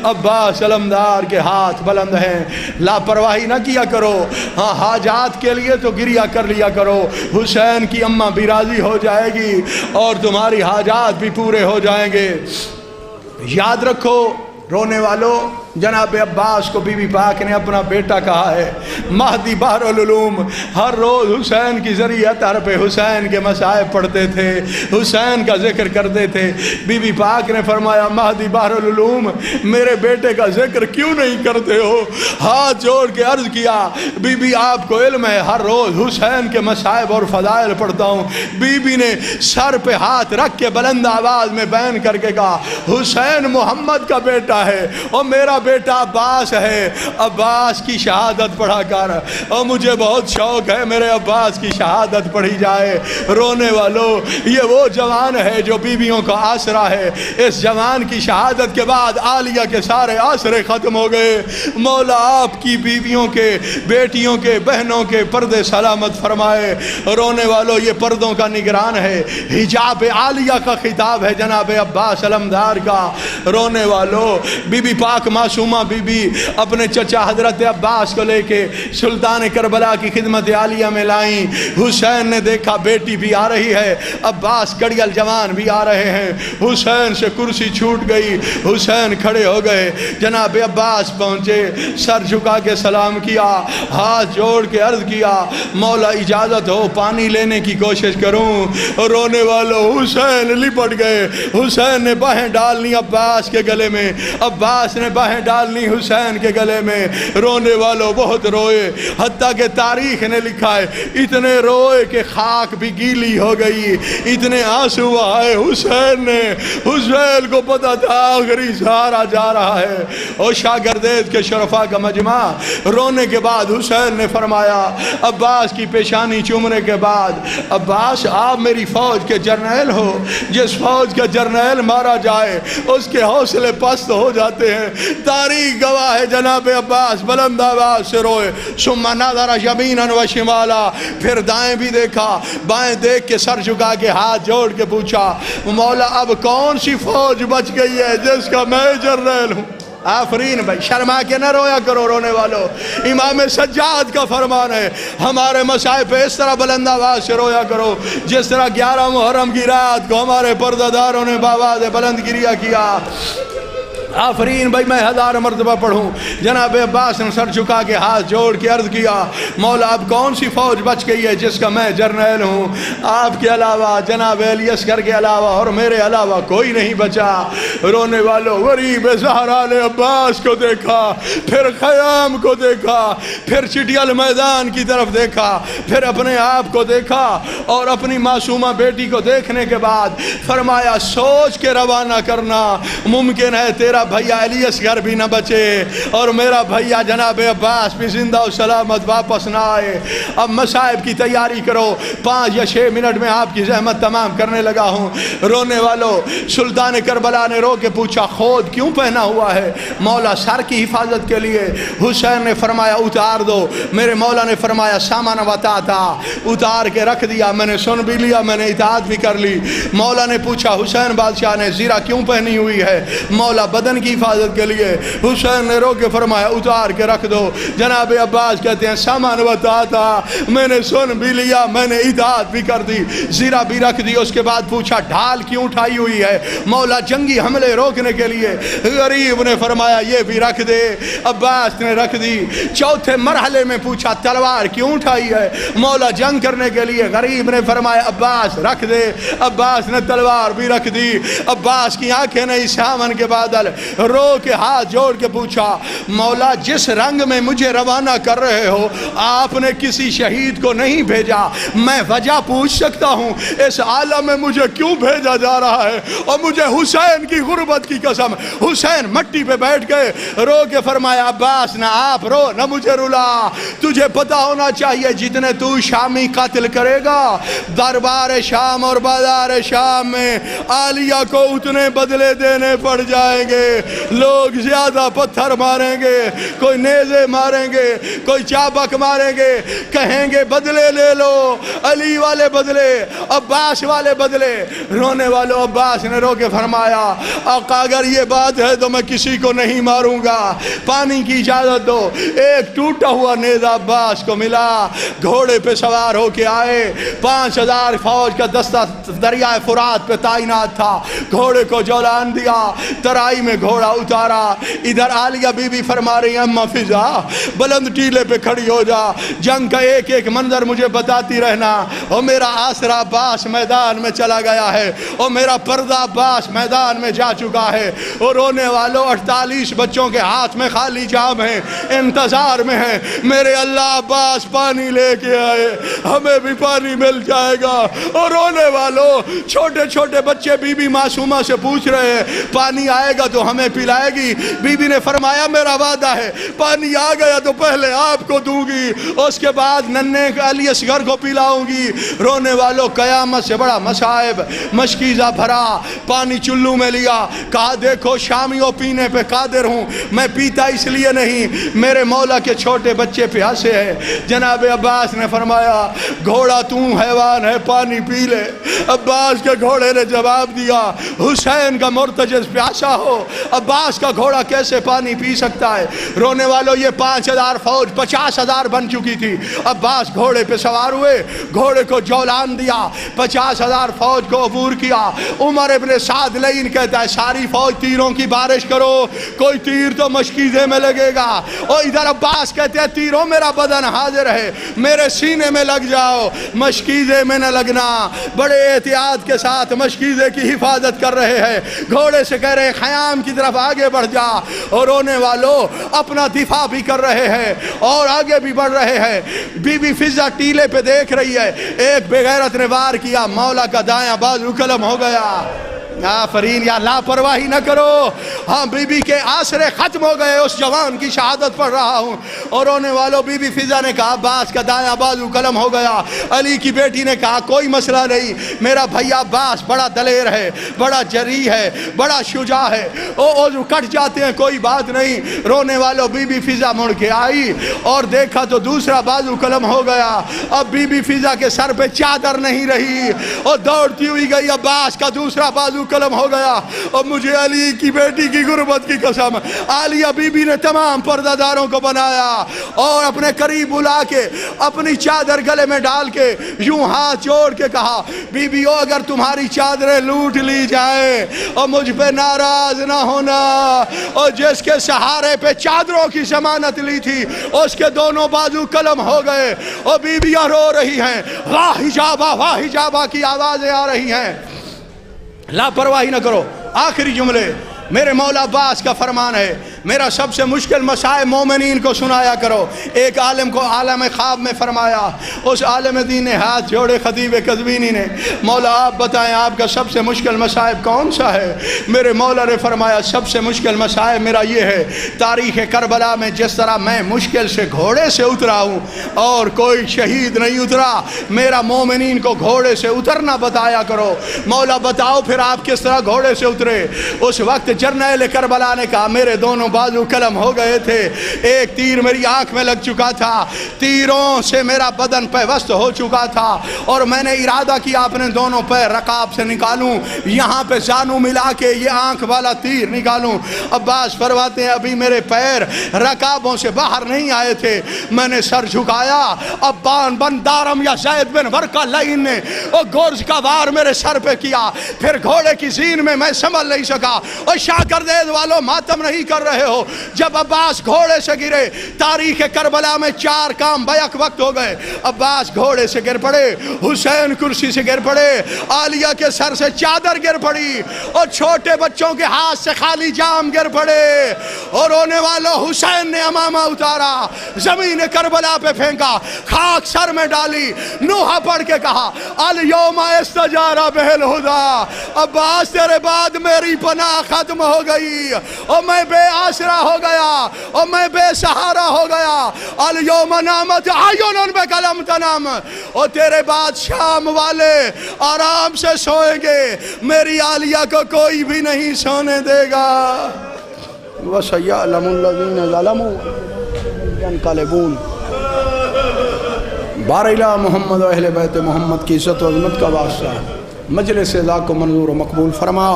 عباس علمدار کے ہاتھ بلند ہیں۔ لاپرواہی نہ کیا کرو، ہاں حاجات کے لیے تو گریہ کر لیا کرو، حسین کی اماں بھی راضی ہو جائے گی اور تمہاری حاجات بھی پورے ہو جائیں گے۔ یاد رکھو رونے والوں جناب عباس کو بی بی پاک نے اپنا بیٹا کہا ہے۔ مہدی بحر العلوم ہر روز حسین کی ذریعہ تر پہ حسین کے مصائب پڑھتے تھے، حسین کا ذکر کرتے تھے۔ بی بی پاک نے فرمایا مہدی بحر العلوم میرے بیٹے کا ذکر کیوں نہیں کرتے ہو؟ ہاتھ جوڑ کے عرض کیا بی بی آپ کو علم ہے ہر روز حسین کے مصائب اور فضائل پڑھتا ہوں۔ بی بی نے سر پہ ہاتھ رکھ کے بلند آواز میں بیان کر کے کہا حسین محمد کا بیٹا ہے اور میرا بیٹا عباس ہے، عباس کی شہادت پڑھا کر، اور مجھے بہت شوق ہے میرے عباس کی شہادت پڑھی جائے۔ رونے والوں یہ وہ جوان ہے جو بیویوں کا آسرا ہے، اس جوان کی شہادت کے بعد عالیہ کے سارے آسرے ختم ہو گئے۔ مولا آپ کی بیویوں کے، بیٹیوں کے، بہنوں کے پردے سلامت فرمائے۔ رونے والوں یہ پردوں کا نگران ہے، حجاب عالیہ کا خطاب ہے جناب عباس علمدار کا۔ رونے والوں بی بی پاک معصومہ بی بی اپنے چچا حضرت عباس کو لے کے سلطان کربلا کی خدمت عالیہ میں لائیں۔ حسین نے دیکھا بیٹی بھی آ رہی ہے، عباس کڑیل جوان بھی آ رہے ہیں، حسین سے کرسی چھوٹ گئی، حسین کھڑے ہو گئے۔ جناب عباس پہنچے، سر جھکا کے سلام کیا، ہاتھ جوڑ کے عرض کیا مولا اجازت ہو پانی لینے کی کوشش کروں؟ رونے والوں حسین لپٹ گئے، حسین نے باہیں ڈالنی عباس کے گلے میں، عباس نے باہیں ڈالنی حسین کے گلے میں۔ رونے والوں بہت روئے، حتیٰ کہ تاریخ نے لکھا ہے اتنے روئے کہ خاک بھی گیلی ہو گئی، اتنے آنسو آئے حسین نے۔ حسین کو پتا تھا آخری سہارا جا رہا ہے۔ اور شاگردید کے شرفاء کا مجمع رونے کے بعد حسین نے فرمایا عباس کی پیشانی چومنے کے بعد عباس آپ میری فوج کے جرنیل ہو، جس فوج کا جرنیل مارا جائے اس کے حوصلے پست ہو جاتے ہیں۔ تاریخ گواہ ہے جناب عباس بلند آواز سے روئے، ثم نظر یمینا و شمالا، پھر دائیں بھی دیکھا، بائیں دیکھ کے سر جھکا کے ہاتھ جوڑ کے پوچھا مولا اب کون سی فوج بچ گئی ہے جس کا میں جرنیل ہوں؟ آفرین بھائی شرما کے نہ رویا کرو رونے والوں، امام سجاد کا فرمان ہے ہمارے مصائب پہ اس طرح بلند آواز سے رویا کرو جس طرح 11 محرم کی رات کو ہمارے پردہ داروں نے بآواز بلند گریہ کیا۔ آفرین بھائی میں 1000 مرتبہ پڑھوں۔ جناب عباس نے سر جھکا کے ہاتھ جوڑ کے عرض کیا مولا اب کون سی فوج بچ گئی ہے جس کا میں جرنیل ہوں؟ آپ کے علاوہ جناب علی اصغر کے علاوہ اور میرے علاوہ کوئی نہیں بچا۔ رونے والوں غریب زہرا نے عباس کو دیکھا، پھر خیام کو دیکھا، پھر چٹیل میدان کی طرف دیکھا، پھر اپنے آپ کو دیکھا اور اپنی معصومہ بیٹی کو دیکھنے کے بعد فرمایا سوچ کے روانہ کرنا، ممکن ہے تیرا میرا بھیا علی اصغر بھی نہ بچے اور میرا بھیا جناب عباس بھی زندہ و سلامت واپس نہ آئے۔ اب مصائب کی تیاری کرو، 5 یا 6 منٹ میں آپ کی زحمت تمام کرنے لگا ہوں۔ رونے والوں، سلطان کربلا نے رو کے پوچھا خود کیوں پہنا ہوا ہے؟ مولا سر کی حفاظت کے لیے۔ حسین نے فرمایا اتار دو۔ میرے مولا نے فرمایا سامان وطا تھا، اتار کے رکھ دیا، میں نے سن بھی لیا، میں نے اطاعت بھی کر لی۔ مولا نے پوچھا حسین بادشاہ نے زیرہ کیوں پہنی ہوئی ہے؟ مولا بدن کی حفاظت کے لیے۔ حسین نے رو کے فرمایا اتار کے رکھ دو۔ جناب عباس کہتے ہیں سامان وطا تھا، میں نے سن بھی لیا، میں نے اطاعت بھی کر دی، زیرہ بھی رکھ دی۔ اس کے بعد پوچھا ڈھال کیوں اٹھائی ہوئی ہے؟ مولا جنگی حملے روکنے کے لیے۔ غریب نے فرمایا یہ بھی رکھ دے، عباس نے رکھ دی۔ چوتھے مرحلے میں پوچھا تلوار کیوں اٹھائی ہے؟ مولا جنگ کرنے کے لیے۔ غریب نے فرمایا عباس رکھ دے، عباس نے تلوار بھی رکھ دی۔ عباس کی آنکھیں نہیں سامن کے بادل، رو کے ہاتھ جوڑ کے پوچھا مولا جس رنگ میں مجھے روانہ کر رہے ہو آپ نے کسی شہید کو نہیں بھیجا، میں وجہ پوچھ سکتا ہوں اس عالم میں مجھے کیوں بھیجا جا رہا ہے؟ اور مجھے حسین کی غربت کی قسم۔ حسین مٹی پہ بیٹھ گئے، رو کے فرمایا عباس نہ آپ رو نہ مجھے رلا، تجھے پتا ہونا چاہیے جتنے تو شامی قتل کرے گا دربار شام اور بازار شام میں عالیہ کو اتنے بدلے دینے پڑ جائیں گے۔ لوگ زیادہ پتھر ماریں گے، کوئی نیزے ماریں گے، کوئی چابک ماریں گے، کہیں گے بدلے لے لو، علی والے بدلے، عباس والے بدلے۔ رونے والوں عباس نے رو کے فرمایا آقا اگر یہ بات ہے تو میں کسی کو نہیں ماروں گا، پانی کی اجازت دو۔ ایک ٹوٹا ہوا نیزہ عباس کو ملا، گھوڑے پہ سوار ہو کے آئے، 5000 فوج کا دستہ دریائے فرات پہ تعینات تھا، گھوڑے کو جولان دیا، ترائی میں گھوڑا اتارا۔ ادھر عالیہ بی بی فرما رہی ہیں اما فضا بلند ٹیلے پہ کھڑی ہو جا، جنگ کا ایک ایک منظر مجھے بتاتی رہنا۔ اور میرا آسرا عباس میدان میں چلا گیا ہے، اور میرا پردہ عباس میدان میں جا چکا ہے۔ اور رونے والوں 48 بچوں کے ہاتھ میں خالی جام ہیں، انتظار میں ہیں میرے اللہ عباس پانی لے کے آئے، ہمیں بھی پانی مل جائے گا۔ اور رونے والوں چھوٹے چھوٹے بچے بی بی معصومہ سے پوچھ رہے ہیں پانی آئے گا تو ہمیں پلائے گی؟ بی بی نے فرمایا میرا وعدہ ہے پانی آ گیا تو پہلے آپ کو دوں گی، اس کے بعد ننھے علی اصغر کو پلاؤں گی۔ رونے والوں قیامت سے بڑا مصائب، مشکیزہ بھرا، پانی چلو میں لیا، کہا دیکھو شامیوں پینے پہ قادر ہوں، میں پیتا اس لیے نہیں، میرے مولا کے چھوٹے بچے پیاسے ہیں۔ جناب عباس نے فرمایا گھوڑا تو حیوان ہے پانی پی لے۔ عباس کے گھوڑے نے جواب دیا حسین کا مرتجز پیاسا ہو، عباس کا گھوڑا کیسے پانی پی سکتا ہے؟ رونے والوں یہ 5000 فوج 50,000 بن چکی تھی۔ عباس گھوڑے پہ سوار ہوئے، گھوڑے کو جولان دیا، 50,000 فوج کو عبور کیا۔ عمر ابن سعد لعین کہتا ہے ساری فوج تیروں کی بارش کرو، کوئی تیر تو مشکیزے میں لگے گا۔ اور ادھر عباس کہتے ہیں تیروں میرا بدن حاضر ہے، میرے سینے میں لگ جاؤ، مشکیزے میں نہ لگنا۔ بڑے احتیاط کے ساتھ مشکیزے کی حفاظت کر رہے ہیں، گھوڑے سے کہہ رہے ہیں خیام کی طرف آگے بڑھ جا۔ اور رونے والوں اپنا دفاع بھی کر رہے ہیں اور آگے بھی بڑھ رہے ہیں۔ بی بی فضا ٹیلے پہ دیکھ رہی ہے، ایک بے غیرت نے وار کیا، مولا کا دایاں بازو قلم ہو گیا۔ آفرین، یا لاپرواہی نہ کرو، ہاں بی بی کے آسرے ختم ہو گئے، اس جوان کی شہادت پڑھ رہا ہوں۔ اور رونے والوں بی بی فضا نے کہا عباس کا دایاں بازو قلم ہو گیا۔ علی کی بیٹی نے کہا کوئی مسئلہ نہیں، میرا بھیا عباس بڑا دلیر ہے، بڑا جری ہے، بڑا شجاع ہے، وہ کٹ جاتے ہیں کوئی بات نہیں۔ رونے والوں بی بی فضا مڑ کے آئی اور دیکھا تو دوسرا بازو قلم ہو گیا۔ اب بی بی فضا کے سر پہ چادر نہیں رہی، اور دوڑتی ہوئی گئی، عباس کا دوسرا بازو قلم ہو گیا۔ اور مجھے علی کی بیٹی کی غربت کی قسم، عالیہ بی بی نے تمام پردہ داروں کو بنایا اور اپنے قریب بلا کے اپنی چادر گلے میں ڈال کے یوں ہاتھ جوڑ کے کہا بی بیو اگر تمہاری چادریں لوٹ لی جائیں اور مجھ پہ ناراض نہ ہونا، اور جس کے سہارے پہ چادروں کی ضمانت لی تھی اس کے دونوں بازو قلم ہو گئے۔ اور بیویاں رو رہی ہیں، واہ حجابہ کی آوازیں آ رہی ہیں۔ لاپرواہی نہ کرو۔ آخری جملے میرے مولا عباس کا فرمان ہے، میرا سب سے مشکل مسائل مومنین کو سنایا کرو۔ ایک عالم کو عالم خواب میں فرمایا، اس عالم دین نے ہاتھ جوڑے خطیب قزوینی نے، مولا آپ بتائیں آپ کا سب سے مشکل مسائل کون سا ہے؟ میرے مولا نے فرمایا سب سے مشکل مسائل میرا یہ ہے، تاریخ کربلا میں جس طرح میں مشکل سے گھوڑے سے اترا ہوں اور کوئی شہید نہیں اترا، میرا مومنین کو گھوڑے سے اترنا بتایا کرو۔ مولا بتاؤ پھر آپ کس طرح گھوڑے سے اترے؟ اس وقت جرنیل کربلا نے کہا میرے دونوں بازو قلم ہو گئے تھے، ایک تیر میری آنکھ میں لگ چکا تھا، تیروں سے میرا بدن پیوست ہو چکا تھا، اور میں نے ارادہ کیا اپنے دونوں پیر رکاب سے نکالوں، یہاں پہ زانو ملا کے یہ آنکھ والا تیر نکالوں۔ عباس فرماتے ہیں ابھی میرے پیر رکابوں سے باہر نہیں آئے تھے، میں نے سر جھکایا، ابان بن دارم یا زید بن ورقہ لعین نے وہ گرز کا وار میرے سر پہ کیا، پھر گھوڑے کی زین میں میں سنبھل نہیں سکا۔ اور شاکردیز والوں ماتم نہیں کر رہے ہو؟ جب عباس گھوڑے سے گرے، تاریخ کربلا میں 4 کام بیک وقت ہو گئے۔ عباس گھوڑے سے گر پڑے، حسین کرسی سے گر پڑے، عالیہ کے سر سے چادر گر پڑی، اور چھوٹے بچوں کے ہاتھ سے خالی جام گر پڑے، اور رونے والوں حسین نے امامہ اتارا، زمین کربلا پہ پھینکا، خاک سر میں ڈالی، نوحہ پڑھ کے کہا الیوم استجار بہ الہدی، عباس تیرے بعد میری پناہ ختم ہو گئی، اور میں بے آسرا ہو گیا، اور میں بے سہارا ہو گیا، الیوم نامت اعین بک لم تنم، اور تیرے بعد شام والے آرام سے سوئیں گے، میری عالیہ کو کوئی بھی نہیں سونے دے گا۔ وَسَيَعْلَمُ الَّذِينَ ظَلَمُوا يَنقَلِبُونَ۔ بار الہ محمد و اہل بیت محمد کی عزت و عظمت کا واسطہ مجلس ذاک کو منظور و مقبول فرما،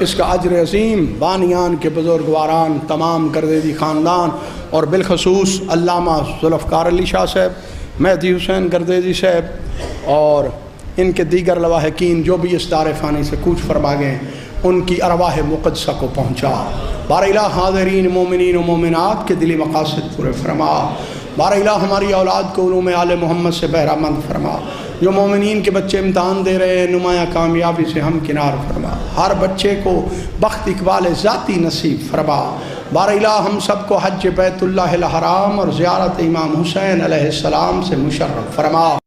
اس کا اجر عظیم بانیان کے بزرگواران، تمام گردیدی خاندان، اور بالخصوص علامہ ذوالفقار علی شاہ صاحب، مہدی حسین گردیدی صاحب، اور ان کے دیگر لواحقین جو بھی اس دار فانی سے کوچ فرما گئے، ان کی ارواح مقدسہ کو پہنچا۔ بار الہ حاضرین مومنین و مومنات کے دلی مقاصد پورے فرما۔ بار الہ ہماری اولاد کو علوم آل محمد سے بہرہ مند فرما، جو مومنین کے بچے امتحان دے رہے ہیں نمایاں کامیابی سے ہمکنار فرما، ہر بچے کو بخت اقبال ذاتی نصیب فرما۔ بار الہ ہم سب کو حج بیت اللہ الحرام اور زیارت امام حسین علیہ السلام سے مشرف فرما۔